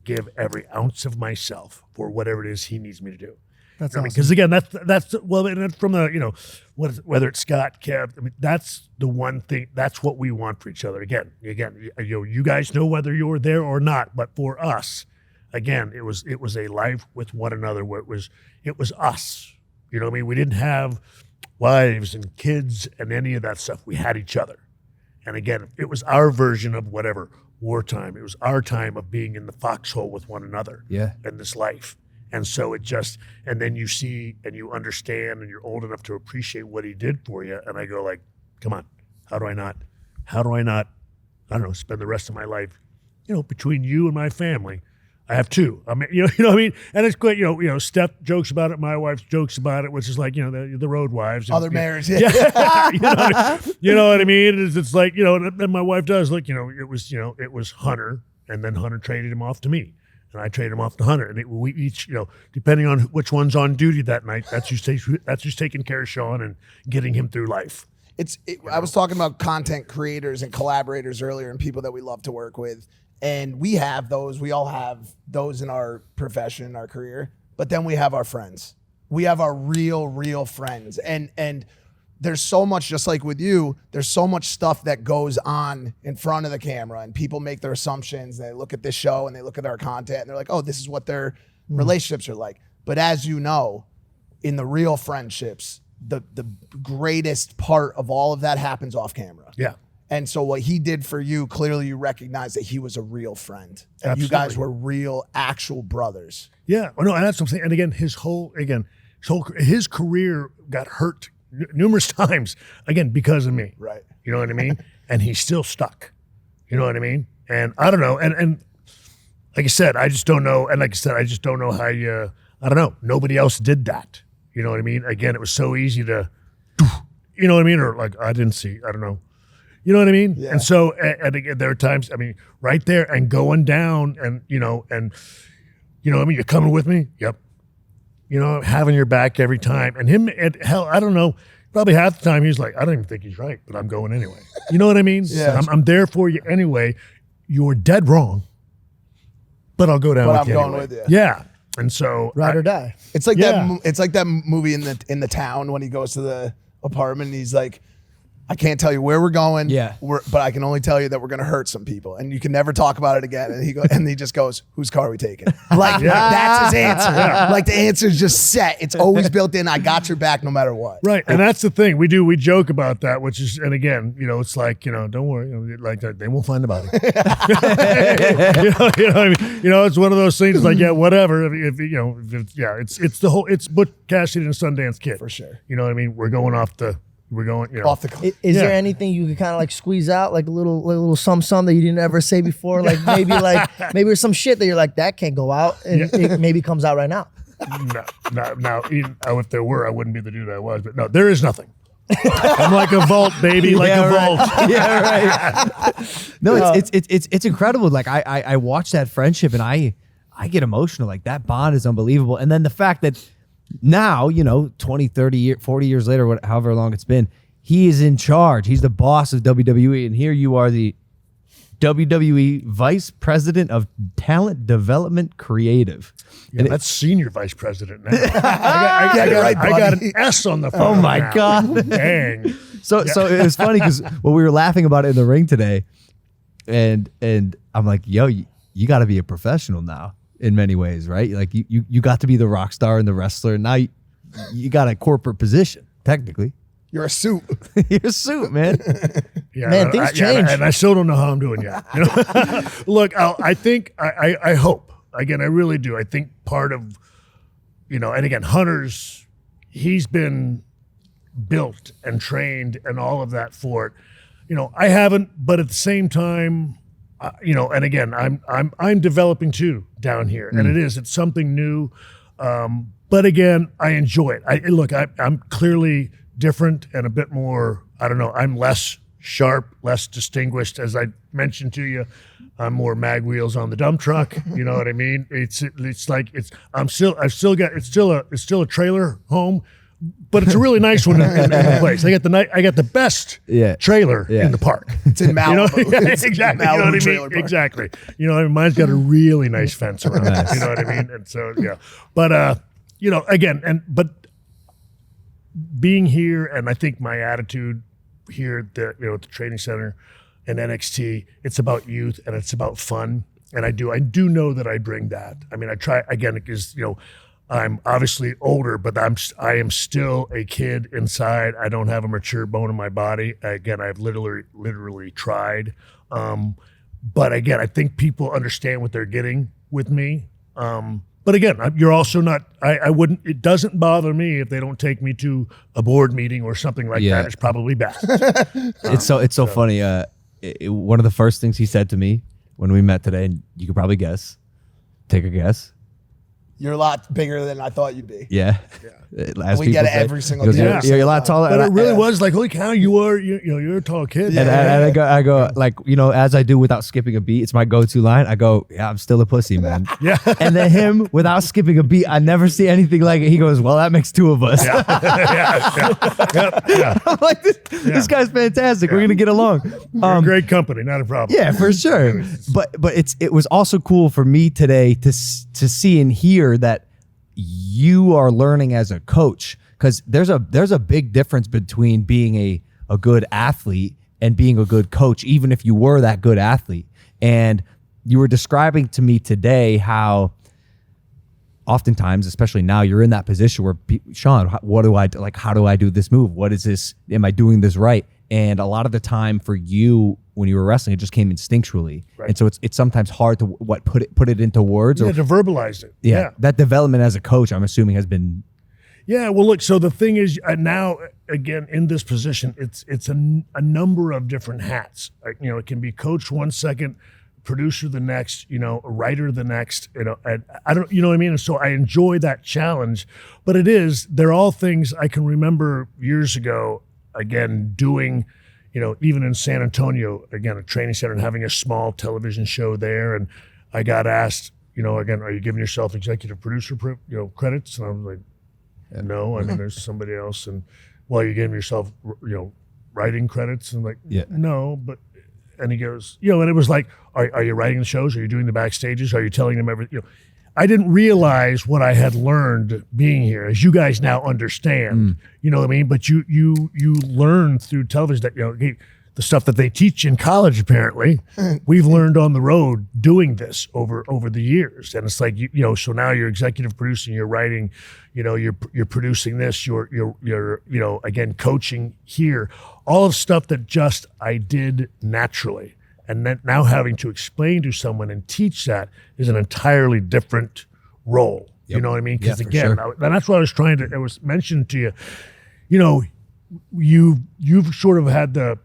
give every ounce of myself for whatever it is he needs me to do? That's awesome. awesome. Because again, that's well, and that's from the, whether it's Scott, Kev, I mean, that's the one thing, that's what we want for each other. Again, you guys know whether you're there or not, but for us, again, it was a life with one another where it was us. You know what I mean? We didn't have wives and kids and any of that stuff. We had each other. And again, it was our version of whatever, wartime. It was our time of being in the foxhole with one another in this life. And so and then you see and you understand and you're old enough to appreciate what he did for you. And I go like, come on, how do I not, I don't know, spend the rest of my life, between you and my family. I have two. I mean, you know what I mean? And it's great, Steph jokes about it, my wife jokes about it, which is like, the road wives. Other marriage. You know what I mean? It's like, and my wife does, like, it was Hunter, and then Hunter traded him off to me. And I traded him off to Hunter. And we each, depending on which one's on duty that night, that's who's taking care of Shawn and getting him through life. I was talking about content creators and collaborators earlier and people that we love to work with. And we have those. We all have those in our profession, our career. But then we have our friends. We have our real friends. And there's so much, just like with you, there's so much stuff that goes on in front of the camera, and people make their assumptions. They look at this show and they look at our content and they're like, oh, this is what their relationships are like. But as you know, in the real friendships, the greatest part of all of that happens off camera. Yeah. And so what he did for you, clearly you recognize that he was a real friend. And Absolutely. You guys were real, actual brothers. Yeah. Well, no, and that's what I'm saying. And again, his career got hurt numerous times, again, because of me. Right. You know what I mean? And he's still stuck. You know what I mean? And I don't know. And like I said, I just don't know. And like I said, I just don't know how I don't know. Nobody else did that. You know what I mean? Again, it was so easy to, you know what I mean? Or like, I didn't see, I don't know. You know what I mean? Yeah. And so, and again, there are times, I mean, right there and going down and, I mean, you're coming with me? Yep. having your back every time. And him, hell, I don't know, probably half the time he's like, I don't even think he's right, but I'm going anyway. You know what I mean? Yeah. I'm there for you anyway. You're dead wrong, but I'll go down with you anyway. With you. Yeah. And so Ride or die. It's like Yeah. that. It's like that movie in the town when he goes to the apartment and he's like, I can't tell you where we're going. Yeah. But I can only tell you that we're gonna hurt some people, and you can never talk about it again. And he just goes, "Whose car are we taking?" Like that's his answer. Like the answer's just set. It's always built in. I got your back no matter what. Right, and that's the thing we joke about that, which is, and again, it's like, don't worry, like they won't find the body. you know what I mean? It's one of those things. Like, yeah, whatever. If it's the whole. It's Butch Cassidy and Sundance Kid For sure. You know what I mean? We're going off the Is there anything you could kind of like squeeze out, like a little some that you didn't ever say before? Like maybe there's some shit that you're like, that can't go out, and it maybe comes out right now. No, even if there were, I wouldn't be the dude I was. But no, there is nothing. I'm like a vault, baby, vault. Yeah, right. No, it's incredible. Like I watch that friendship and I get emotional. Like that bond is unbelievable. And then the fact that now, 20, 30, 40 years later, however long it's been, he is in charge. He's the boss of WWE. And here you are, the WWE Vice President of Talent Development Creative. Yeah, and that's Senior Vice President now. I got an S on the phone. Oh my now. God. Dang. So it was funny because we were laughing about it in the ring today, and I'm like, yo, you got to be a professional now in many ways, right? Like you got to be the rock star and the wrestler. Now you got a corporate position, technically. You're a suit. You're a suit, man. Yeah, Man, things change. and I still don't know how I'm doing yet. Look, I think, I hope, again, I really do. I think part of, and again, Hunter's, he's been built and trained and all of that for it. I haven't, but at the same time, and again, I'm developing too down here, and it's something new. But again, I enjoy it. I'm clearly different and a bit more, I don't know, I'm less sharp, less distinguished. As I mentioned to you, I'm more mag wheels on the dump truck. You know what I mean? It's still a trailer home, but it's a really nice one in the place. I got the best trailer in the park. It's in Malibu. Exactly. You know what I mean? Exactly. Mine's got a really nice fence around it. You know what I mean? And so, yeah. But but being here, and I think my attitude here at the training center and NXT, it's about youth and it's about fun. And I do know that I bring that. I mean, I try, again, because, I'm obviously older, but I am still a kid inside. I don't have a mature bone in my body. Again, I've literally tried. But again, I think people understand what they're getting with me. But again, you're also not, I wouldn't, it doesn't bother me if they don't take me to a board meeting or something like that. It's probably best. It's so funny. One of the first things he said to me when we met today, and you could probably guess, take a guess. You're a lot bigger than I thought you'd be. Yeah. As We get it every single day. You're a lot taller. But it really was like, holy cow, you're a tall kid. And I go like, as I do without skipping a beat, it's my go-to line. I go, yeah, I'm still a pussy, man. Yeah. And then him, without skipping a beat, I never see anything like it. He goes, well, that makes two of us. Yeah. I'm like, this guy's fantastic. We're going to get along. Great company, not a problem. Yeah, for sure. But it was also cool for me today to see and hear that you are learning as a coach, because there's a big difference between being a good athlete and being a good coach, even if you were that good athlete. And you were describing to me today how oftentimes, especially now, you're in that position where, Shawn, what do I do? Like, how do I do this move? What is this? Am I doing this right? And a lot of the time for you, when you were wrestling, it just came instinctually. Right. And so it's sometimes hard to put it into words. To verbalize it. Yeah. That development as a coach, I'm assuming, has been. Yeah. Well, look, so the thing is, now, again, in this position, it's a number of different hats. It can be coach 1 second, producer the next, a writer the next, and I don't, you know what I mean? And so I enjoy that challenge, but they're all things I can remember years ago, again, doing, even in San Antonio, again, a training center and having a small television show there. And I got asked, again, are you giving yourself executive producer, credits? And I'm like, no, I mean, there's somebody else. And well, you're giving yourself, writing credits? And I'm like, no, but, and he goes, and it was like, are you writing the shows? Are you doing the backstages? Are you telling them everything? I didn't realize what I had learned being here, as you guys now understand. You know what I mean? But you learn through television that the stuff that they teach in college. Apparently, we've learned on the road doing this over the years. And it's like so now you're executive producing, you're writing, you're producing this, you're again coaching here, all of stuff that just I did naturally. And then now having to explain to someone and teach that is an entirely different role. You know what I mean? Because again, and that's what I was trying to. It was mentioned to you. You've sort of had the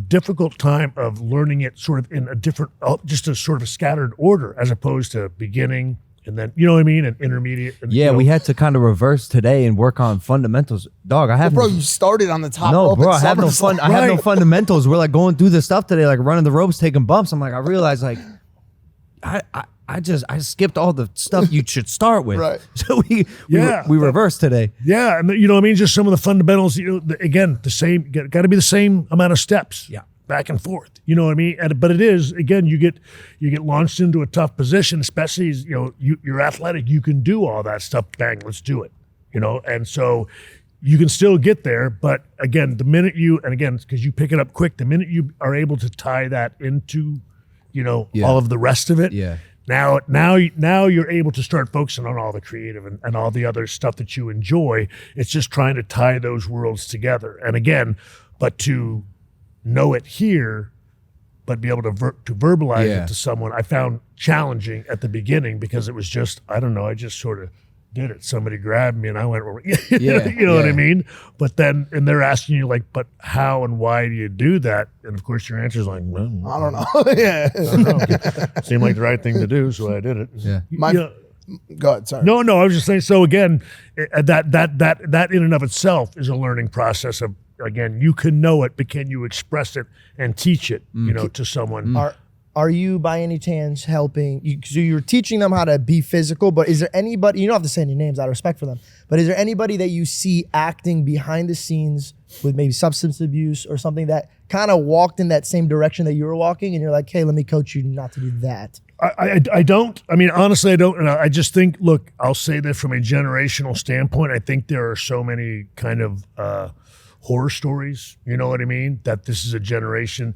difficult time of learning it sort of in a different, just a sort of scattered order, as opposed to beginning. And then, you know what I mean? And intermediate. And, we had to kind of reverse today and work on fundamentals. Dog, I have you started on the top no, rope. bro, I have no fun. I have no fundamentals. We're like going through the stuff today, like running the ropes, taking bumps. I'm like, I realized like, I skipped all the stuff you should start with. Right. So we reversed today. Yeah, and you know what I mean? Just some of the fundamentals. Again, the same. Got to be the same amount of steps. Yeah. Back and forth, you know what I mean? But it is, again, you get launched into a tough position, especially as, you're athletic, you can do all that stuff, bang, let's do it, and so you can still get there, but again, the minute because you pick it up quick, the minute you are able to tie that into, all of the rest of it, now you're able to start focusing on all the creative and all the other stuff that you enjoy. It's just trying to tie those worlds together. And again, but to know it here, but be able to verbalize it to someone, I found challenging at the beginning, because it was just, I don't know, I just sort of did it. Somebody grabbed me and I went, you know what I mean? But then, and they're asking you like, but how and why do you do that? And of course your answer is like, well, I don't know. Yeah. I don't know. Seemed like the right thing to do, so I did it. Yeah. Go ahead, sorry. No, I was just saying, so again, that in and of itself is a learning process of, again, you can know it, but can you express it and teach it, to someone? Are you by any chance helping? So you're teaching them how to be physical, but is there anybody, you don't have to say any names out of respect for them, but is there anybody that you see acting behind the scenes with maybe substance abuse or something that kind of walked in that same direction that you were walking, and you're like, hey, let me coach you not to do that? I don't. I mean, honestly, I don't. And I just think, look, I'll say that from a generational standpoint, I think there are so many kind of horror stories, you know what I mean? That this is a generation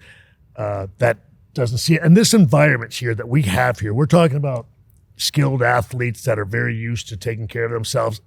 that doesn't see it. And this environment here that we have here, we're talking about skilled athletes that are very used to taking care of themselves.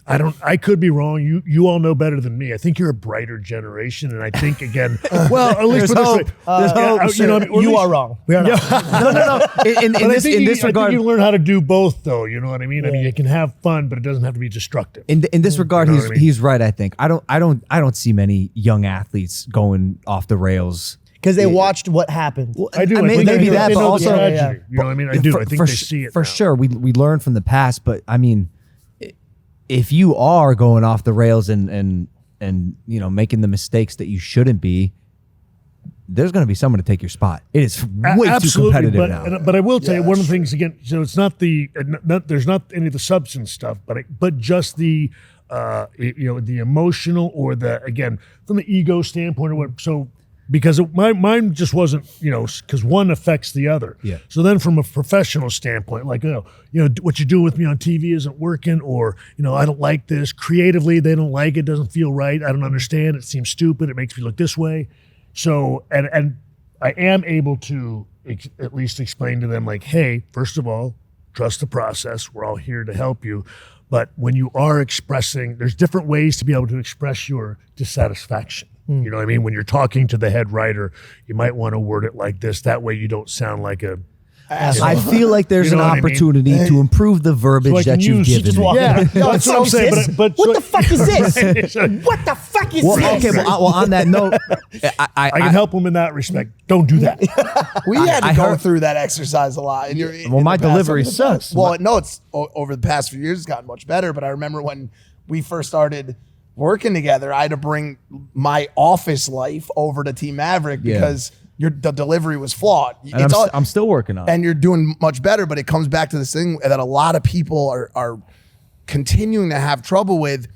I could be wrong. You all know better than me. I think you're a brighter generation. And I think, again, well, at least There's hope. You are wrong. We are not. No. In this regard, I think you learn how to do both, though. You know what I mean? I mean, you can have fun, but it doesn't have to be destructive. In this regard, You know what I mean? he's right. I think I don't see many young athletes going off the rails. Because they watched what happened. I do. Maybe that, but also, tragedy. You know what I mean? I do. I think they see it for now. sure. We learn from the past, but I mean, if you are going off the rails and making the mistakes that you shouldn't be, there's going to be someone to take your spot. It is way too competitive now. But I will tell you one of the things, again. So it's not there's not any of the substance stuff, but just the the emotional, or the, again, from the ego standpoint, or what. So, because mine just wasn't, because one affects the other. Yeah. So then from a professional standpoint, like, what you're doing with me on TV isn't working, or, I don't like this. Creatively, they don't like it, doesn't feel right. I don't understand. It seems stupid. It makes me look this way. So, and I am able to at least explain to them, like, hey, first of all, trust the process. We're all here to help you. But when you are expressing, there's different ways to be able to express your dissatisfaction. You know what I mean? When you're talking to the head writer, you might want to word it like this. That way you don't sound like a... I feel like there's an opportunity to improve the verbiage that you've given me. Yeah, that's what I'm saying. But what the fuck is this? What the fuck is this? Okay, well, on that note, I can help them in that respect. Don't do that. We had to go through that exercise a lot. My delivery sucks. Well, no, it's over the past few years, it's gotten much better. But I remember when we first started working together, I had to bring my office life over to Team Maverick because the delivery was flawed. And I'm still working on it. And you're doing much better, but it comes back to this thing that a lot of people are continuing to have trouble with,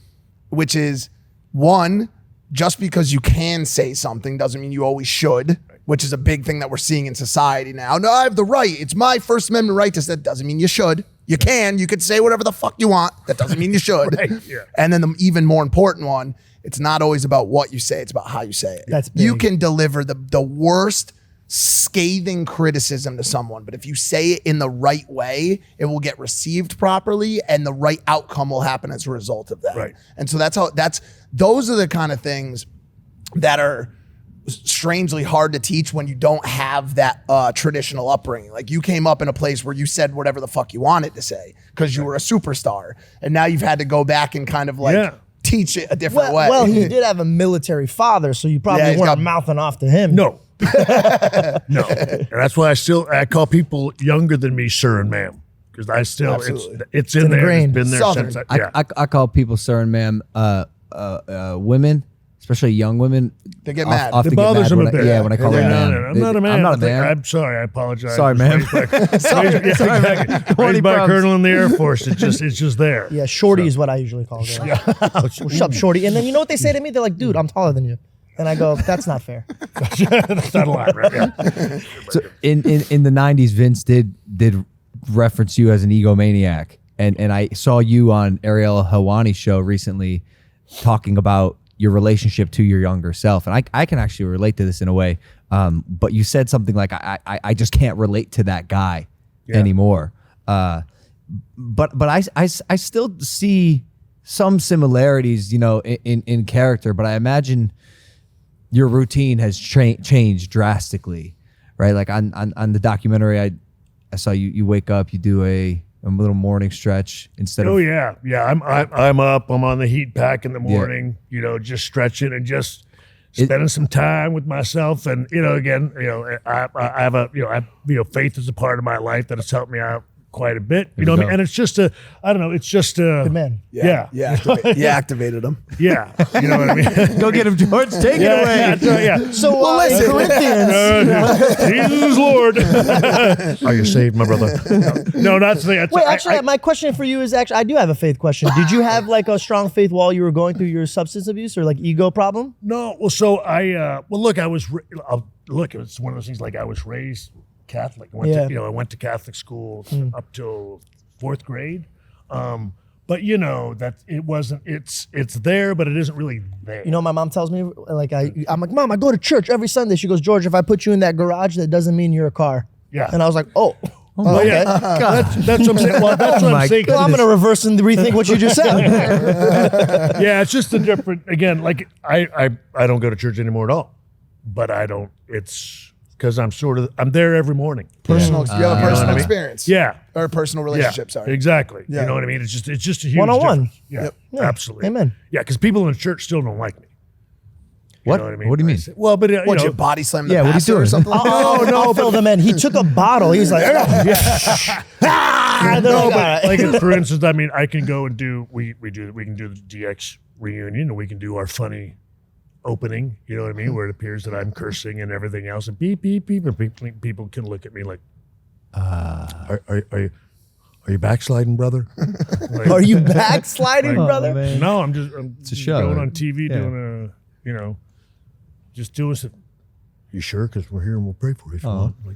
which is, one, just because you can say something doesn't mean you always should, which is a big thing that we're seeing in society now. No, I have the right. It's my First Amendment right to say. That doesn't mean you should. You could say whatever the fuck you want. That doesn't mean you should. Right, yeah. And then the even more important one, it's not always about what you say, it's about how you say it. That's big. You can deliver the worst scathing criticism to someone, but if you say it in the right way, it will get received properly and the right outcome will happen as a result of that. Right. And so those are the kind of things that are strangely hard to teach when you don't have that traditional upbringing. Like, you came up in a place where you said whatever the fuck you wanted to say because you were a superstar, and now you've had to go back and kind of teach it a different way. Well, he did have a military father, so you probably weren't mouthing off to him. No. No. And that's why I call people younger than me sir and ma'am. Because I still, it's in there. ingrained. It's been there Southern. since I call people sir and ma'am, women, especially young women. They get mad. Often It get bothers mad them when a bit. when I call her No, ma'am. no, I'm not a man. I'm not a man. I'm sorry. I apologize. Sorry, ma'am. Sorry, Raised by a colonel in the Air Force. It's just there. Yeah, shorty is what I usually call her. What's up, shorty? And then you know what they say to me? They're like, dude, I'm taller than you. And I go, that's not fair. That's not a lot, right? Yeah. So in the 90s, Vince did reference you as an egomaniac. And I saw you on Ariel Helwani's show recently talking about your relationship to your younger self. And I can actually relate to this in a way. But you said something like, I just can't relate to that guy anymore. But I still see some similarities, in character, but I imagine your routine has changed drastically, right? Like on the documentary, I saw you wake up, you do a little morning stretch instead of. Oh yeah. I'm up. I'm on the heat pack in the morning. Just stretching and just spending some time with myself. And again, I have faith is a part of my life that has helped me out quite a bit. You know what I mean? And it's just I don't know. It's just Good man. Yeah. You activated them. Yeah. You know what I mean? Go get him, George. Take it away. Yeah. So, listen, Corinthians. Jesus is Lord. Are you saved, my brother? No, not today. Wait, actually, my question for you is I do have a faith question. Did you have like a strong faith while you were going through your substance abuse or like ego problem? No. Well, so look, it was one of those things like I was raised Catholic. I went to Catholic school up till 4th grade. But that it wasn't. It's there, but it isn't really there. You know, my mom tells me like I'm like, Mom, I go to church every Sunday. She goes, George, if I put you in that garage, that doesn't mean you're a car. Yeah. And I was like, oh. Okay. That's what I'm saying. Well, that's what I'm saying. Well, I'm going to reverse and rethink what you just said. Yeah, it's just a different. Again, like I don't go to church anymore at all. But I don't. It's because I'm there every morning. You have a personal mean? experience. Yeah. Or a personal relationship, sorry. Exactly. Yeah. You know what I mean? It's just a huge One-on-one. difference. Yeah, Yeah. absolutely. Amen. Yeah, because people in the church still don't like me. What? You know what I mean? What do you mean? Well, but What, you body slam the Yeah, what are you pastor or doing? something like that? Oh, no, I'll fill them in. He took a bottle. He was like, no, but like for instance, I mean, I can go and do we can do the DX reunion, and we can do our funny opening. You know what I mean? Where it appears that I'm cursing and everything else, and beep beep beep, and people can look at me like, are you backsliding, brother? Like, are you backsliding, Like, brother? man. no, I'm a show. going on TV Yeah. doing just doing some. You sure? Because we're here and we'll pray for you if you want. Like,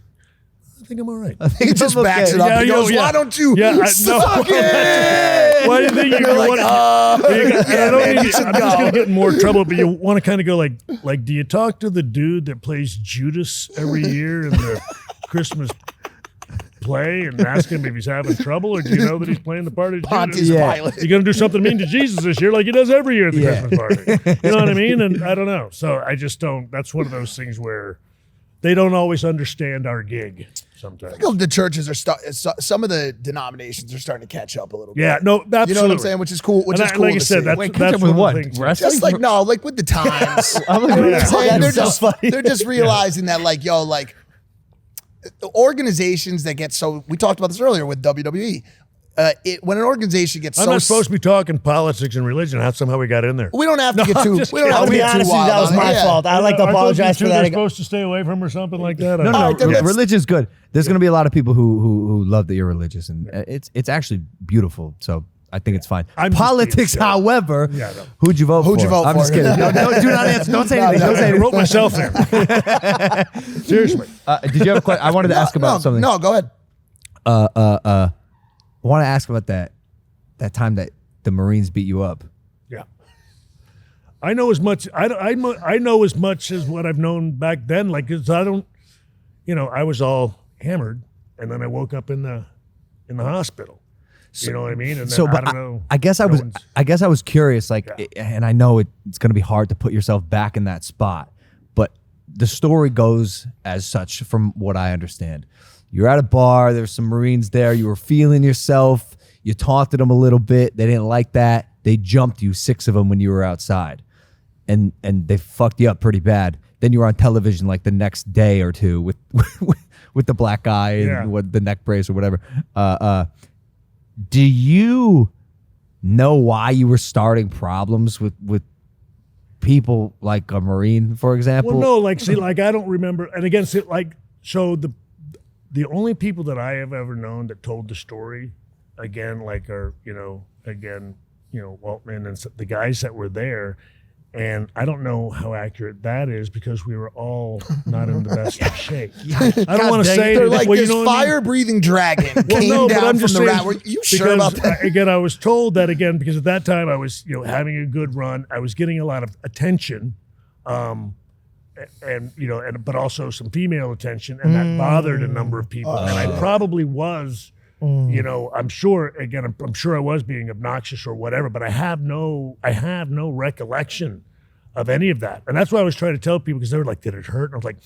I think I'm all right. He just backs it up. Yeah, He goes, why don't you suck it? Why do you think you're like, man, you should I'm just go. gonna get in more trouble, but you want to kind of go like, do you talk to the dude that plays Judas every year in the Christmas play and ask him if he's having trouble, or do you know that he's playing the part of Pontius Judas? Pilate. You're gonna do something mean to Jesus this year, like he does every year at the Christmas party. You know what I mean? And I don't know. So I just don't. That's one of those things where they don't always understand our gig. Sometimes. I think the churches are some of the denominations are starting to catch up a little bit. Yeah, no, absolutely. You know what I'm saying? Which is cool. Which And is I- cool. like I to said, see. that's Wait, catch that's up with one what? of the things. Wrestling? Just like with the times. I'm like, You know what I'm saying? That's They're so just funny. they're just realizing that the organizations that get so we talked about this earlier with WWE. when an organization gets I'm so not supposed to be talking politics and religion. How somehow we got in there? we don't have to get too. just We don't kidding. have I'll to be get too honest with you, wild that was on it. my Yeah. fault. I like to Aren't those apologize the two for that. they're again. supposed to stay away from or something like that. No, All right, then let's- religion's good. There's going to be a lot of people who love that you're religious, and it's actually beautiful. So I think it's fine. I'm just Politics, being silly. however, Yeah, no. who'd you vote for? Who'd you vote I'm for? just kidding. No, do not answer. Don't say anything. Don't say I anything. wrote myself in. Seriously. Did you have a question? I wanted to ask about something. No, go ahead. I want to ask about that time that the Marines beat you up. Yeah. I know as much. I know as much as what I've known back then. Like, 'cause I don't. I was all hammered, and then I woke up in the hospital. You know what I mean? And then, I don't know. I guess no one's- I guess I was curious, like, Yeah. and I know it's going to be hard to put yourself back in that spot, but the story goes as such, from what I understand. You're at a bar. There's some Marines there. You were feeling yourself. You talked to them a little bit. They didn't like that. They jumped you, 6 of them, when you were outside, and they fucked you up pretty bad. Then you were on television like the next day or two with the black guy and Yeah. with the neck brace or whatever. Do you know why you were starting problems with people like a Marine, for example? Well, no, like, see, like, I don't remember. And again, see, like, so the only people that I have ever known that told the story, again, like, are, Waltman and the guys that were there. And I don't know how accurate that is because we were all not in the best of shape. I don't want to say They're that, like well, this you know what I mean? fire-breathing dragon Well, came no, but down I'm from just the saying, rat. Were you sure about because, that? Again, I was told that again because at that time I was, having a good run. I was getting a lot of attention, but also some female attention, and that bothered a number of people. And I probably was, I'm sure. Again, I'm sure I was being obnoxious or whatever. But I have no recollection of any of that. And that's why I was trying to tell people because they were like, "Did it hurt?" And I was like,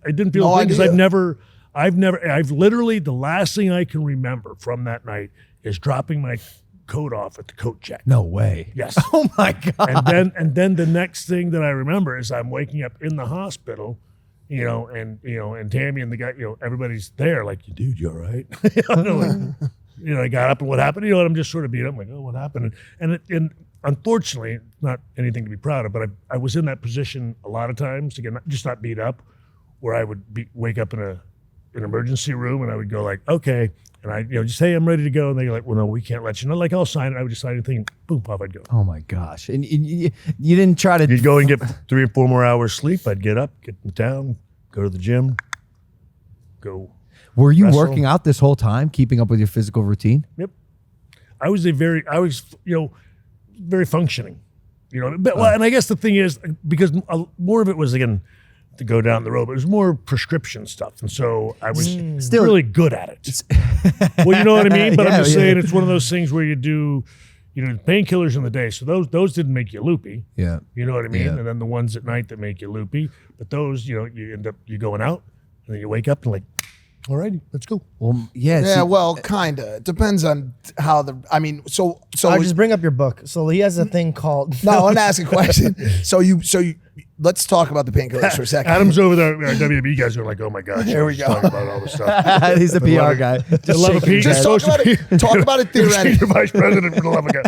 "I didn't feel No it because idea. I've literally, the last thing I can remember from that night is dropping my coat off at the coat check. No way. Yes. Oh my God. And then the next thing that I remember is I'm waking up in the hospital, and Tammy and the guy, everybody's there, like, dude, you all right? I got up and what happened? And I'm just sort of beat up. I'm like, oh, what happened? And unfortunately, not anything to be proud of, but I was in that position a lot of times, again, not beat up, where I would wake up in an emergency room and I would go like, okay, and I just, hey, I'm ready to go, and they're like, well, no, we can't let you know. Like, I'll sign it. I would just sign anything, boom, off I'd go. Oh my gosh. And you didn't try to You'd go and get 3 or 4 more hours sleep. I'd get up, get in town, go to the gym, go. Were you wrestle. working out this whole time, keeping up with your physical routine? Yep. I was very functioning, but, well, and I guess the thing is, because more of it was, again, to go down the road, but it was more prescription stuff. And so I was Still- really good at it. Well, you know what I mean? But Yeah, I'm just yeah. saying it's one of those things where you do, painkillers in the day. So those didn't make you loopy. Yeah. You know what I mean? Yeah. And then the ones at night that make you loopy. But those, you end up you going out and then you wake up and like, all righty, let's go. Well, yeah. Yeah, see- well, kind of. It depends on how so I'll just bring up your book. So he has a thing called. no, I want to ask a question. So you let's talk about the painkillers for a second. Adam's over there. Our WWE guys are like, oh my gosh. Here we just go. talking about all this stuff. He's the PR guy. The love of shaking his Pete. Just head. talk about it. Talk about it theoretically. Senior vice president for the love of God.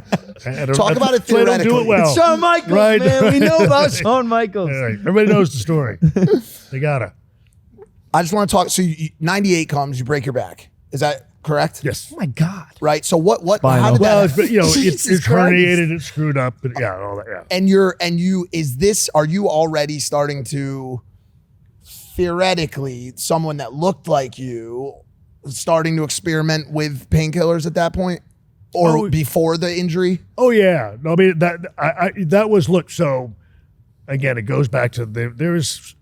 Talk about it They don't do theoretically. it well. Shawn Michaels, Right. man. We know about Shawn Michaels. All right. Everybody knows the story. They gotta. I just want to talk. So 98 comes, you break your back. Is that correct? Yes. Oh my God. Right. So what? Spinal. How did Well, that? it's, Jesus it's Christ. herniated, it's screwed up, but yeah, all that. Yeah. And are you already starting to theoretically someone that looked like you starting to experiment with painkillers at that point or Oh. before the injury? Oh yeah. No, I mean that was look. So again, it goes back to there's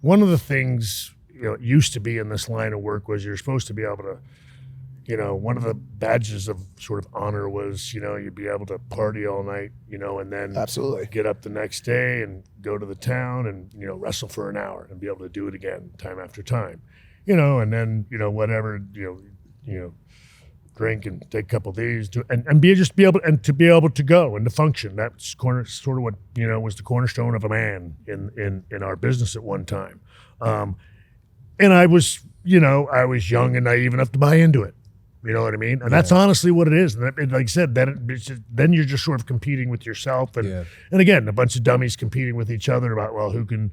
one of the things it used to be in this line of work was you're supposed to be able to. One of the badges of sort of honor was, you'd be able to party all night, and then Absolutely. get up the next day and go to the town and, wrestle for an hour and be able to do it again time after time, and then, whatever, drink and take a couple of these and be able to go and to function. That's sort of what, was the cornerstone of a man in our business at one time. And I was young and naive enough to buy into it. You know what I mean? And that's honestly what it is. And like I said, then you're just sort of competing with yourself. And again, a bunch of dummies competing with each other about, well, who can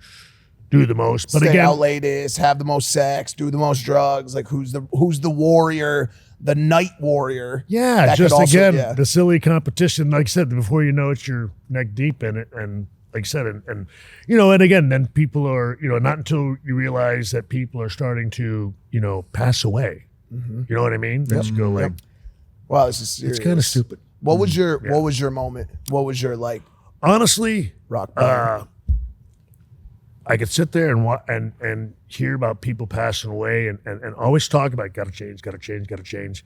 do the most. But Stay again, out latest, have the most sex, do the most drugs. Like who's the warrior, the night warrior? yeah, That just could also- again, the silly competition. Like I said, before you know it, you're neck deep in it. And like I said, and and again, then people are, not until you realize that people are starting to, pass away. You know what I mean? That you go like, Wow, this is serious. it's kind of stupid. What was your moment? What was your like Honestly, rock bottom? I could sit there and hear about people passing away and always talk about gotta change.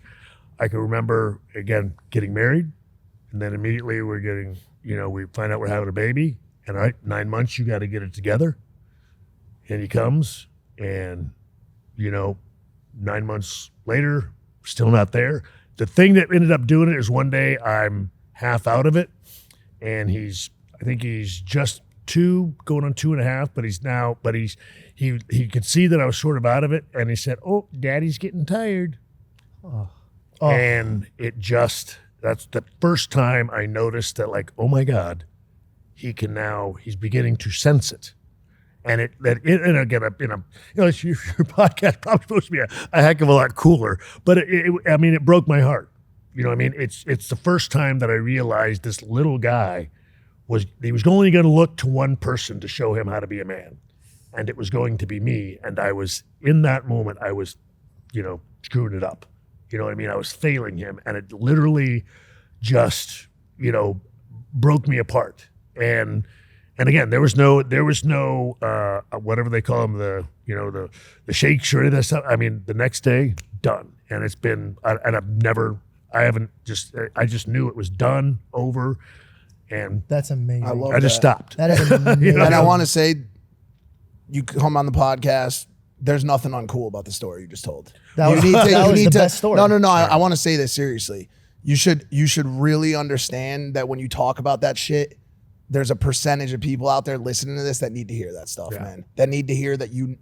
I can remember again getting married, and then immediately we're getting, we find out we're having a baby, and all right, 9 months you got to get it together. And he comes, and 9 months later, still not there. The thing that ended up doing it is one day I'm half out of it, and I think he's just 2 going on 2.5, he could see that I was sort of out of it, and he said, "Oh, Daddy's getting tired." And that's the first time I noticed that, like, oh my God, he's beginning to sense it. And and again, your podcast probably supposed to be a heck of a lot cooler, but it broke my heart. You know what I mean? It's the first time that I realized this little guy he was only going to look to one person to show him how to be a man, and it was going to be me. And I was in that moment, I was, screwing it up. You know what I mean? I was failing him, and it literally just, broke me apart. And again, there was no whatever they call them, the shakes or any of that stuff. I mean, the next day, done. And it's been, I just knew it was done, over. And That's amazing. I love I just stopped. That is amazing. And I want to say, you come on the podcast. There's nothing uncool about the story you just told. That was the best story. No. I want to say this seriously. You should really understand that when you talk about that shit, there's a percentage of people out there listening to this that need to hear that stuff, man. That need to hear that you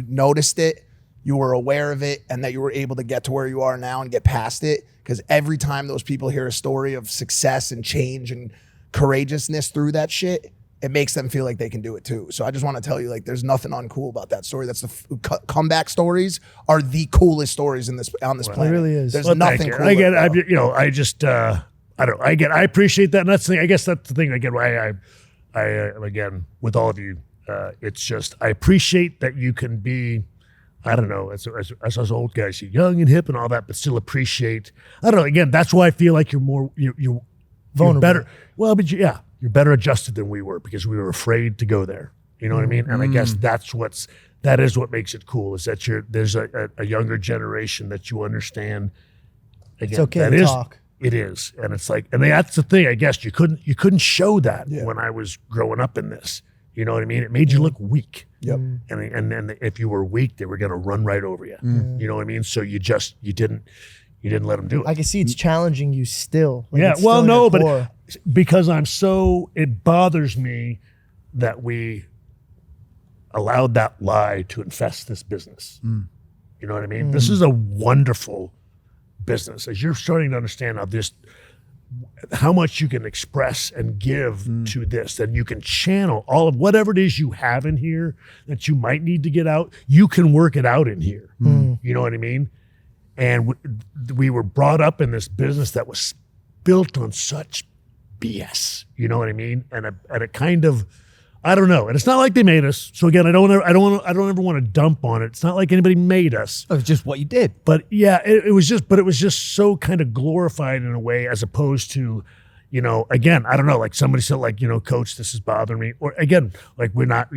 noticed it, you were aware of it, and that you were able to get to where you are now and get past it. Because every time those people hear a story of success and change and courageousness through that shit, it makes them feel like they can do it too. So I just want to tell you, like, there's nothing uncool about that story. That's comeback stories are the coolest stories on this planet. It really is. There's Well, nothing cool. I get it. I just I appreciate that. And that's the thing. I guess that's the thing. Again, why I again, with all of you, it's just, I appreciate that you can be, I don't know, as us old guys, you're young and hip and all that, but still appreciate, I don't know, again, that's why I feel like you're Vulnerable. You're better. Well, but you're better adjusted than we were, because we were afraid to go there. You know what I mean? And I guess that is what makes it cool, is that there's a younger generation that you understand. Again, It's okay to talk. It is. And it's like, and that's the thing, I guess you couldn't show that when I was growing up in this. You know what I mean? It made you look weak. Yep. And if you were weak, they were going to run right over you. You know what I mean? So you didn't let them do it. I can see it's challenging you still. Like, Yeah, it's still in your core. but because it bothers me that we allowed that lie to infest this business. You know what I mean? This is a wonderful business. As you're starting to understand how much you can express and give to this, and you can channel all of whatever it is you have in here that you might need to get out, you can work it out in here. You know what I mean? And we were brought up in this business that was built on such BS. You know what I mean? And it kind of, I don't know. And it's not like they made us. So again, I don't ever want to dump on it. It's not like anybody made us. It was just what you did. But yeah, it was just so kind of glorified in a way, as opposed to, again, I don't know, like somebody said, like, Coach, this is bothering me. Or again, like, we're not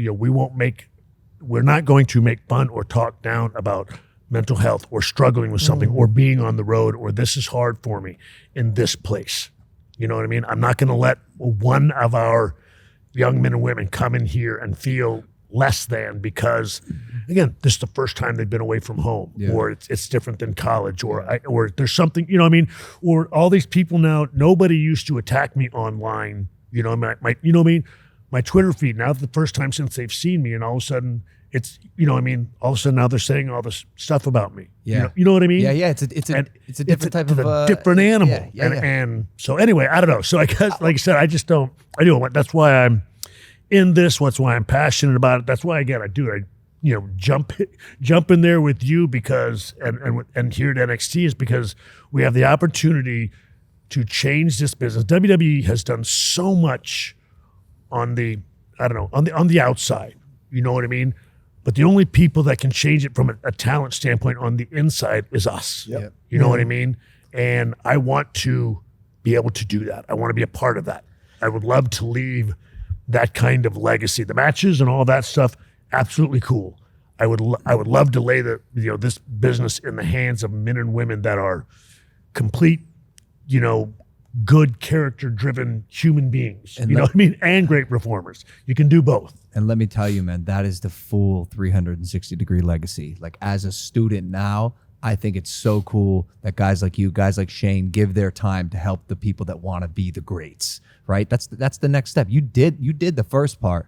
going to make fun or talk down about mental health or struggling with something or being on the road or this is hard for me in this place. You know what I mean? I'm not going to let one of our young men and women come in here and feel less than because, again, this is the first time they've been away from home, or it's different than college, or there's something, you know what I mean? Or all these people now, nobody used to attack me online, my you know what I mean? My Twitter feed, now the first time since they've seen me, and all of a sudden it's, I mean, all of a sudden now they're saying all this stuff about me. Yeah. You know what I mean? Yeah, it's a different type of different animal. Yeah. And so anyway, I don't know. So I guess, like I said, I do. That's why I'm in this. That's why I'm passionate about it. That's why, again, I do it. Jump in there with you because, and here at NXT is because we have the opportunity to change this business. WWE has done so much on the outside. You know what I mean? But the only people that can change it from a talent standpoint on the inside is us. Yep. You know what I mean? And I want to be able to do that. I want to be a part of that. I would love to leave that kind of legacy. The matches and all that stuff, absolutely cool. I would love to lay this business in the hands of men and women that are complete, good character-driven human beings. You know what I mean? And great performers. You can do both. And let me tell you, man, that is the full 360-degree legacy. Like, as a student now, I think it's so cool that guys like you, guys like Shane, give their time to help the people that want to be the greats, right? That's the next step. You did the first part,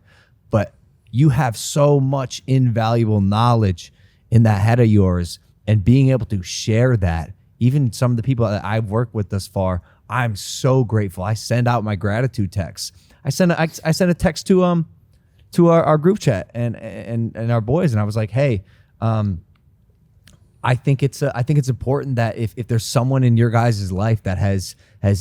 but you have so much invaluable knowledge in that head of yours, and being able to share that, even some of the people that I've worked with thus far, I'm so grateful. I send out my gratitude texts. I sent a text to our group chat and our boys, and I was like, hey, I think it's important that if there's someone in your guys' life that has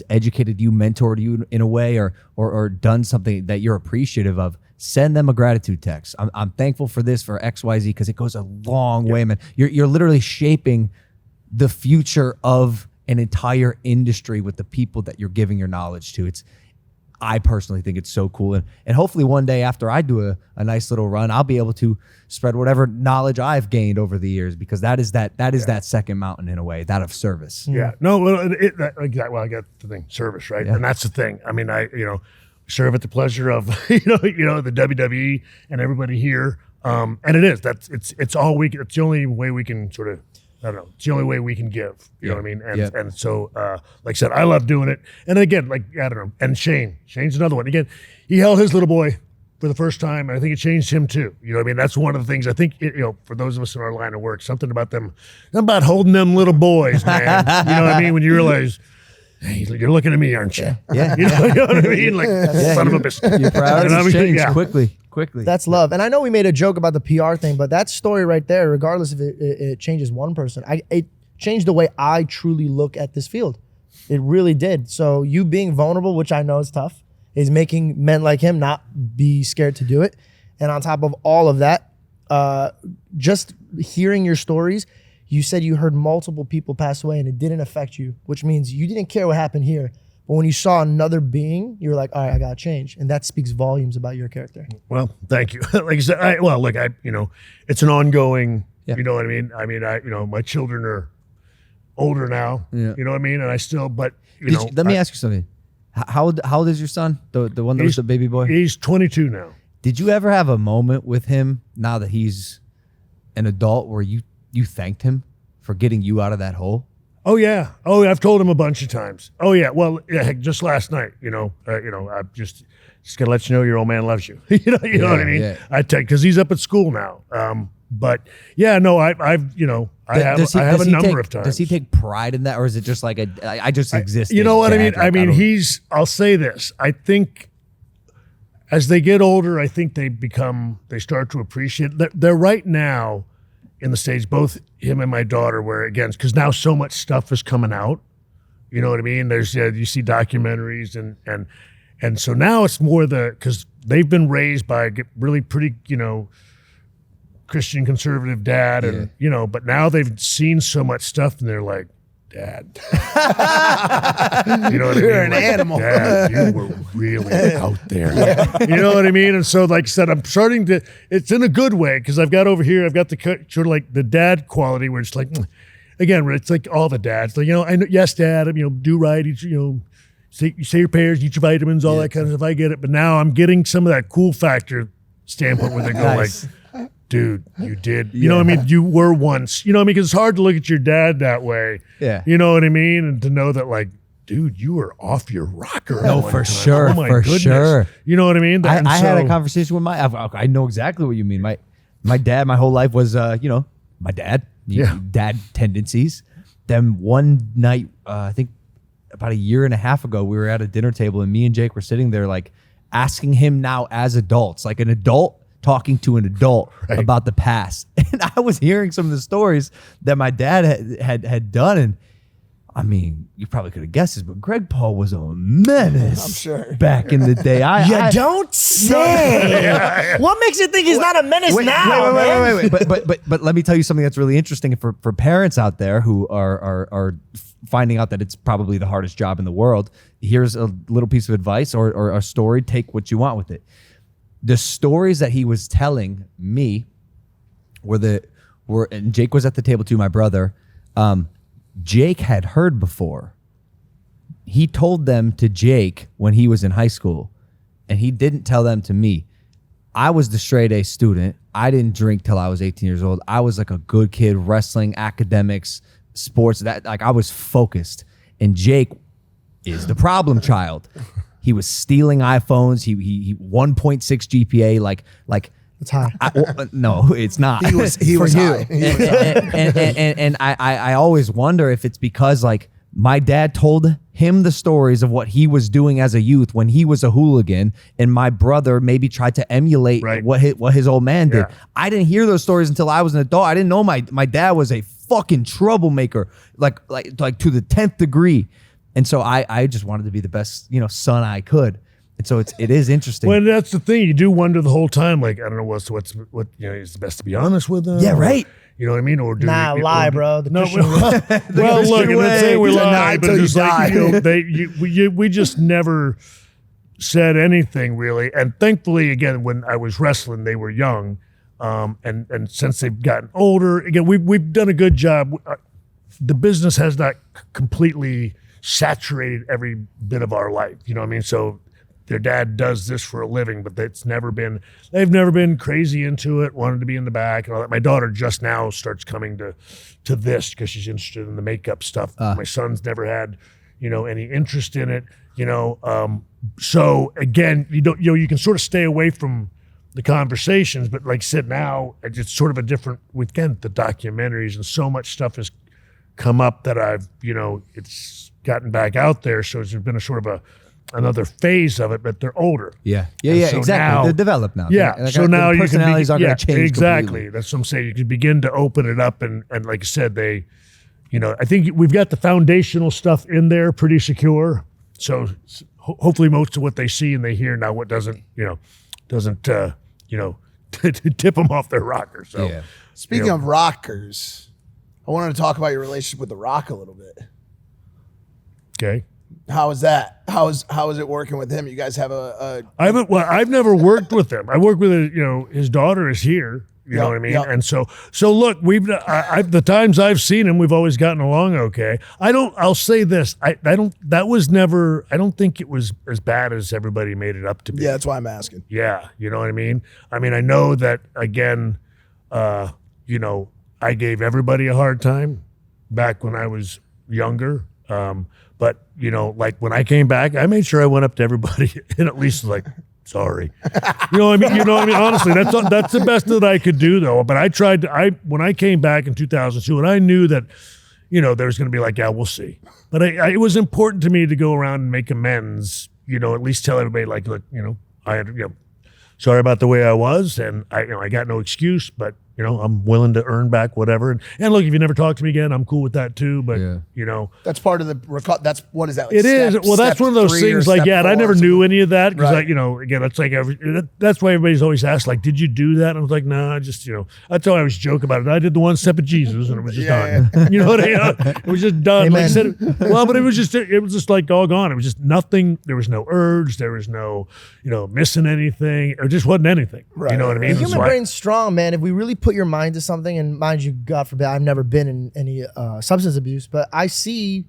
educated you, mentored you in a way, or done something that you're appreciative of, send them a gratitude text. I'm thankful for this, for XYZ, because it goes a long way, man. You're literally shaping the future of an entire industry with the people that you're giving your knowledge to. I personally think it's so cool. And hopefully one day after I do a nice little run, I'll be able to spread whatever knowledge I've gained over the years, because that is that second mountain in a way, that of service. Yeah. No, well, I got the thing, service, right? Yeah. And that's the thing. I mean, I serve at the pleasure of, the WWE and everybody here. And it is, it's all it's the only way we can sort of, I don't know. It's the only way we can give. You know what I mean? And so, like I said, I love doing it. And again, I don't know. And Shane's another one. Again, he held his little boy for the first time, and I think it changed him too. You know what I mean? That's one of the things I think, for those of us in our line of work, something about holding them little boys, man. You know what I mean? When you realize, hey, you're looking at me, aren't you? Yeah. You know what I mean? Like, son of a bitch. Your priorities change quickly. That's love. And I know we made a joke about the PR thing, but that story right there, regardless if it changes one person, it changed the way I truly look at this field. It really did. So you being vulnerable, which I know is tough, is making men like him not be scared to do it. And on top of all of that, just hearing your stories, you said you heard multiple people pass away and it didn't affect you, which means you didn't care what happened here. But when you saw another being, you were like, all right, I got to change. And that speaks volumes about your character. Well, thank you. Like I said, it's an ongoing, you know what I mean? I mean, my children are older now, you know what I mean? And I still, but, let me ask you something. How old is your son? The one that was the baby boy? He's 22 now. Did you ever have a moment with him, now that he's an adult, where you thanked him for getting you out of that hole? Oh yeah. Oh, I've told him a bunch of times. Oh yeah. Well, just last night, I just gotta let you know your old man loves you. you know what I mean? Yeah. I take, because he's up at school now. But yeah, no, I have a number of times. Does he take pride in that, or is it just like I just exist? You know what I mean? I'll say this. I think as they get older, I think they start to appreciate. They're right now in the stage, both him and my daughter, where again, because now so much stuff is coming out, you know what I mean? There's you see documentaries and so now it's more because they've been raised by a really pretty Christian conservative dad, and but now they've seen so much stuff and they're like, Dad, you know what I mean? You're an animal. Dad, you were really out there. You know what I mean? And so, like I said, I'm starting to. It's in a good way, because I've got the sort of like the dad quality, where it's like, again, it's like all the dads, like I know, yes, Dad, do right, say your prayers, eat your vitamins, all that kind of stuff. I get it, but now I'm getting some of that cool factor standpoint where they go like, dude, you did. You know what I mean? You were once. You know what I mean? Because it's hard to look at your dad that way. Yeah. You know what I mean? And to know that, like, dude, you were off your rocker. No, for sure. Oh my for goodness. Sure. You know what I mean? I had a conversation with I know exactly what you mean. my dad, my whole life was, my dad, Yeah. dad tendencies. Then one night, I think about a year and a half ago, we were at a dinner table and me and Jake were sitting there like asking him now as adults, like an adult talking to an adult about the past. And I was hearing some of the stories that my dad had done. And I mean, you probably could have guessed this, but Greg Paul was a menace. I'm sure. Back in the day. You don't say. What makes you think he's not a menace now? Wait. But let me tell you something that's really interesting for parents out there who are finding out that it's probably the hardest job in the world. Here's a little piece of advice or a story. Take what you want with it. The stories that he was telling me were and Jake was at the table too, my brother. Jake had heard before. He told them to Jake when he was in high school, and he didn't tell them to me. I was the straight A student. I didn't drink till I was 18 years old. I was like a good kid, wrestling, academics, sports. That like I was focused. And Jake is the problem child. He was stealing iPhones. He 1.6 GPA. Like It's high. no, it's not. He was high. And I always wonder if it's because like my dad told him the stories of what he was doing as a youth when he was a hooligan, and my brother maybe tried to emulate what his old man did. Yeah. I didn't hear those stories until I was an adult. I didn't know my dad was a fucking troublemaker, like to the 10th degree. And so I just wanted to be the best, son I could. And so it is interesting. Well, that's the thing. You do wonder the whole time, like, I don't know what is the best to be honest with them. Yeah, right. You know what I mean? Or do lie, bro. Well, look, I'm not saying we lie, but it's like, we just never said anything really. And thankfully, again, when I was wrestling, they were young. And since they've gotten older, again, we've done a good job. The business has not completely saturated every bit of our life. You know what I mean? So their dad does this for a living, but they've never been crazy into it, wanted to be in the back and all that. My daughter just now starts coming to this because she's interested in the makeup stuff. My son's never had, any interest in it, so again, you can sort of stay away from the conversations, but like I said, now it's sort of a different, again, the documentaries and so much stuff has come up that I've, it's gotten back out there. So there's been a sort of another phase of it, but they're older. Yeah, so exactly. Now, they're developed now. So now their personalities are going to change. Exactly. Completely. That's what I'm saying. You can begin to open it up, and like I said, they, I think we've got the foundational stuff in there pretty secure. So hopefully, most of what they see and they hear now, what doesn't tip them off their rocker. So, yeah. Speaking of rockers, I wanted to talk about your relationship with The Rock a little bit. Okay. How is that? How is it working with him? You guys have I've never worked with him. I work with his daughter is here. You know what I mean? Yep. And so look, the times I've seen him, we've always gotten along okay. I'll say this. I don't think it was as bad as everybody made it up to be. Yeah, that's why I'm asking. Yeah. You know what I mean? I know that again, I gave everybody a hard time back when I was younger. But like when I came back, I made sure I went up to everybody and at least like, sorry. You know what I mean? Honestly, that's the best that I could do though. But I tried when I came back in 2002 and I knew that, there's going to be like, yeah, we'll see. But it was important to me to go around and make amends, at least tell everybody like, look, I had, sorry about the way I was. And I got no excuse, but I'm willing to earn back whatever. And look, if you never talk to me again, I'm cool with that too. But that's part of the. That's what is that? Like it is. Well, that's one of those things. Like, yeah, and I never knew any of that because, again, it's like that's why everybody's always asked, like, did you do that? And I was like, no, I just, that's how I always joke about it. I did the one step of Jesus, and it was just done. Yeah. You know what I mean? It was just done. Like I said, but it was just like all gone. It was just nothing. There was no urge. There was no, missing anything. It just wasn't anything. Right. You know what I mean? The human brain's strong, man. If we really put your mind to something, and mind you, God forbid, I've never been in any substance abuse, but I see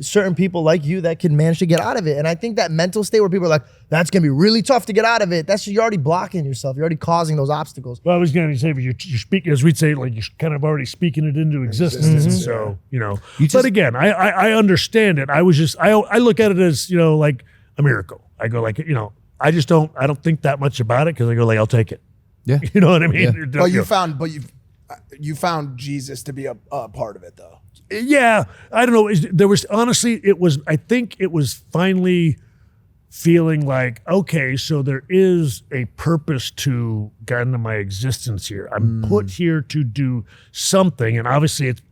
certain people like you that can manage to get out of it. And I think that mental state where people are like, that's going to be really tough to get out of it, you're already blocking yourself. You're already causing those obstacles. Well, I was going to say, but you're speaking, as we'd say, like you're kind of already speaking it into existence. Mm-hmm. So, but again, I understand it. I look at it as, like a miracle. I go like, I don't think that much about it because I go like, I'll take it. Yeah. You know what I mean? Yeah. You found Jesus to be a part of it, though. Yeah, I don't know. There was honestly, I think it was finally feeling like, okay, so there is a purpose to kind of my existence here. I'm put here to do something, and obviously it's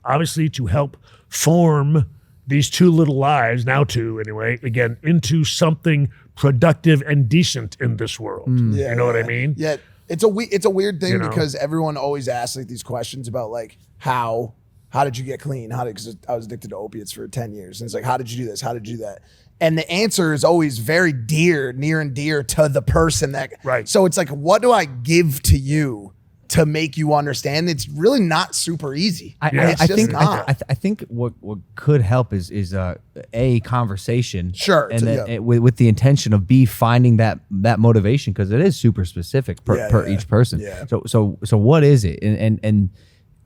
to help form these two little lives, now two anyway, again, into something productive and decent in this world. You know what I mean? Yeah, it's a weird thing, You know? because everyone always asks like these questions about like how did you get clean? Because I was addicted to opiates for 10 years, and it's like, how did you do this? How did you do that? And the answer is always very near and dear to the person that. Right. So it's like, what do I give to you to make you understand? It's really not super easy. I think what could help is a conversation. Sure, and then with the intention of finding that motivation, because it is super specific per each person. Yeah. So what is it? And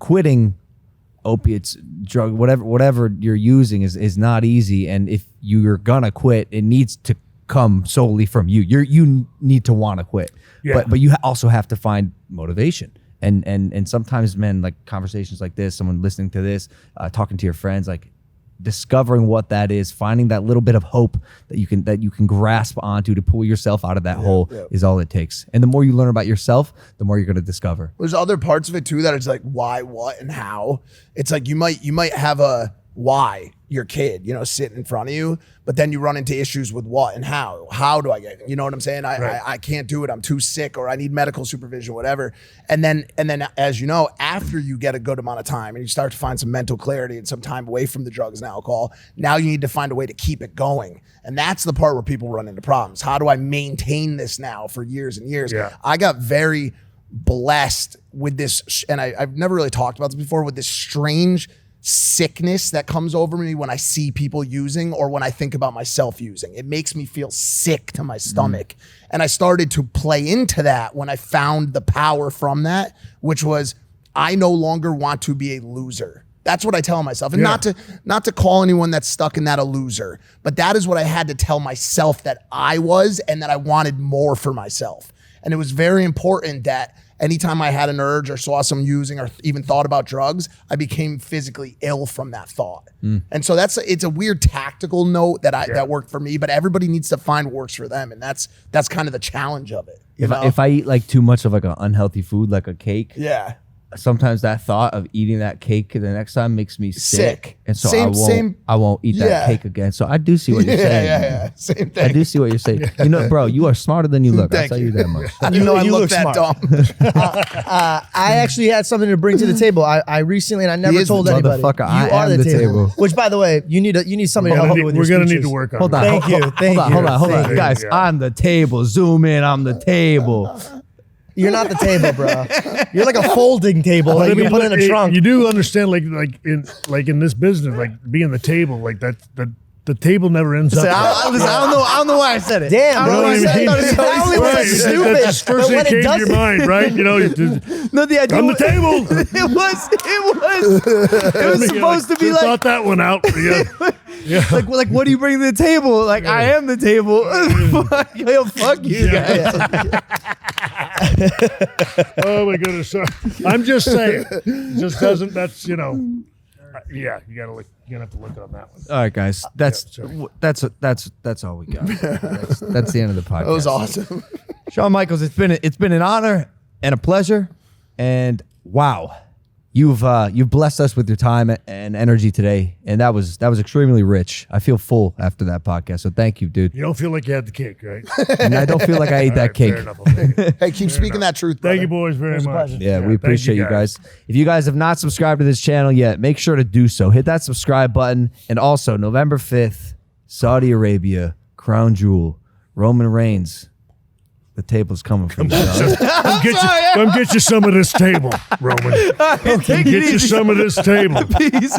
quitting opiates, drug, whatever you're using is not easy. And if you're gonna quit, it needs to come solely from you. You need to want to quit. Yeah. But you also have to find motivation. And sometimes, man, like conversations like this, someone listening to this, talking to your friends, like discovering what that is, finding that little bit of hope that you can grasp onto to pull yourself out of that hole is all it takes. And the more you learn about yourself, the more you're going to discover. There's other parts of it too that it's like why, what, and how. It's like you might have a why, your kid, sitting in front of you, but then you run into issues with what and how. How do I get it? You know what I'm saying? I can't do it. I'm too sick, or I need medical supervision, whatever. And then as you know, after you get a good amount of time and you start to find some mental clarity and some time away from the drugs and alcohol, now you need to find a way to keep it going. And that's the part where people run into problems. How do I maintain this now for years and years? Yeah. I got very blessed with this, and I've never really talked about this before, with this strange sickness that comes over me when I see people using or when I think about myself using. It makes me feel sick to my stomach. And I started to play into that when I found the power from that, which was, I no longer want to be a loser. That's what I tell myself. And not to call anyone that's stuck in that a loser, but that is what I had to tell myself that I was, and that I wanted more for myself. And it was very important that anytime I had an urge or saw someone using or even thought about drugs, I became physically ill from that thought. And so it's a weird tactical note that worked for me, but everybody needs to find what works for them. And that's kind of the challenge of it. If I eat like too much of like an unhealthy food, like a cake, sometimes that thought of eating that cake the next time makes me sick. And so I won't eat that cake again. So I do see what you're saying. Yeah. Same thing. I do see what you're saying. Bro, you are smarter than you look. I'll tell you that much. I You look look that smart. dumb. I actually had something to bring to the table. I recently, and I never is told the anybody. motherfucker. You I are am the table. Which, by the way, you need somebody to help you with your We're going to need speeches. to work on Hold on. that. Thank you. Thank you. Hold on. Thank you. Guys, Yeah. I'm the table. Zoom in. I'm the table. You're not the table, bro. You're like a folding table that you can put in a trunk. You do understand, like in this business, like being the table, like that the table never ends up. I don't know why I said it. Damn, I don't bro. know why I said it. I thought it was Not only was Right, it stupid, that's the but first thing when that it came to does your mind, right? No, the idea On the was- table. It was supposed to be like thought that one out. Yeah. like what do you bring to the table? Like I am the table. Yo, fuck you guys. Oh my goodness. I'm just saying. Just doesn't. That's Yeah, you gotta have to look on that one. All right, guys. That's all we got. That's the end of the podcast. That was awesome. Shawn Michaels, it's been an honor and a pleasure, and wow, you've blessed us with your time and energy today, and that was extremely rich. I feel full after that podcast, so thank you, dude. You don't feel like you had the cake, right? And I don't feel like I ate that All right, cake. Fair enough. I'll take it. Hey, keep speaking that truth, brother. Thank you, boys, very was a much. pleasure. Yeah, we thank appreciate you guys. If you guys have not subscribed to this channel yet, make sure to do so. Hit that subscribe button. And also, November 5th, Saudi Arabia, Crown Jewel, Roman Reigns. The table's coming for you. dog. Come get you some of this table, Roman. Take Get it you easy. some of this table. Peace.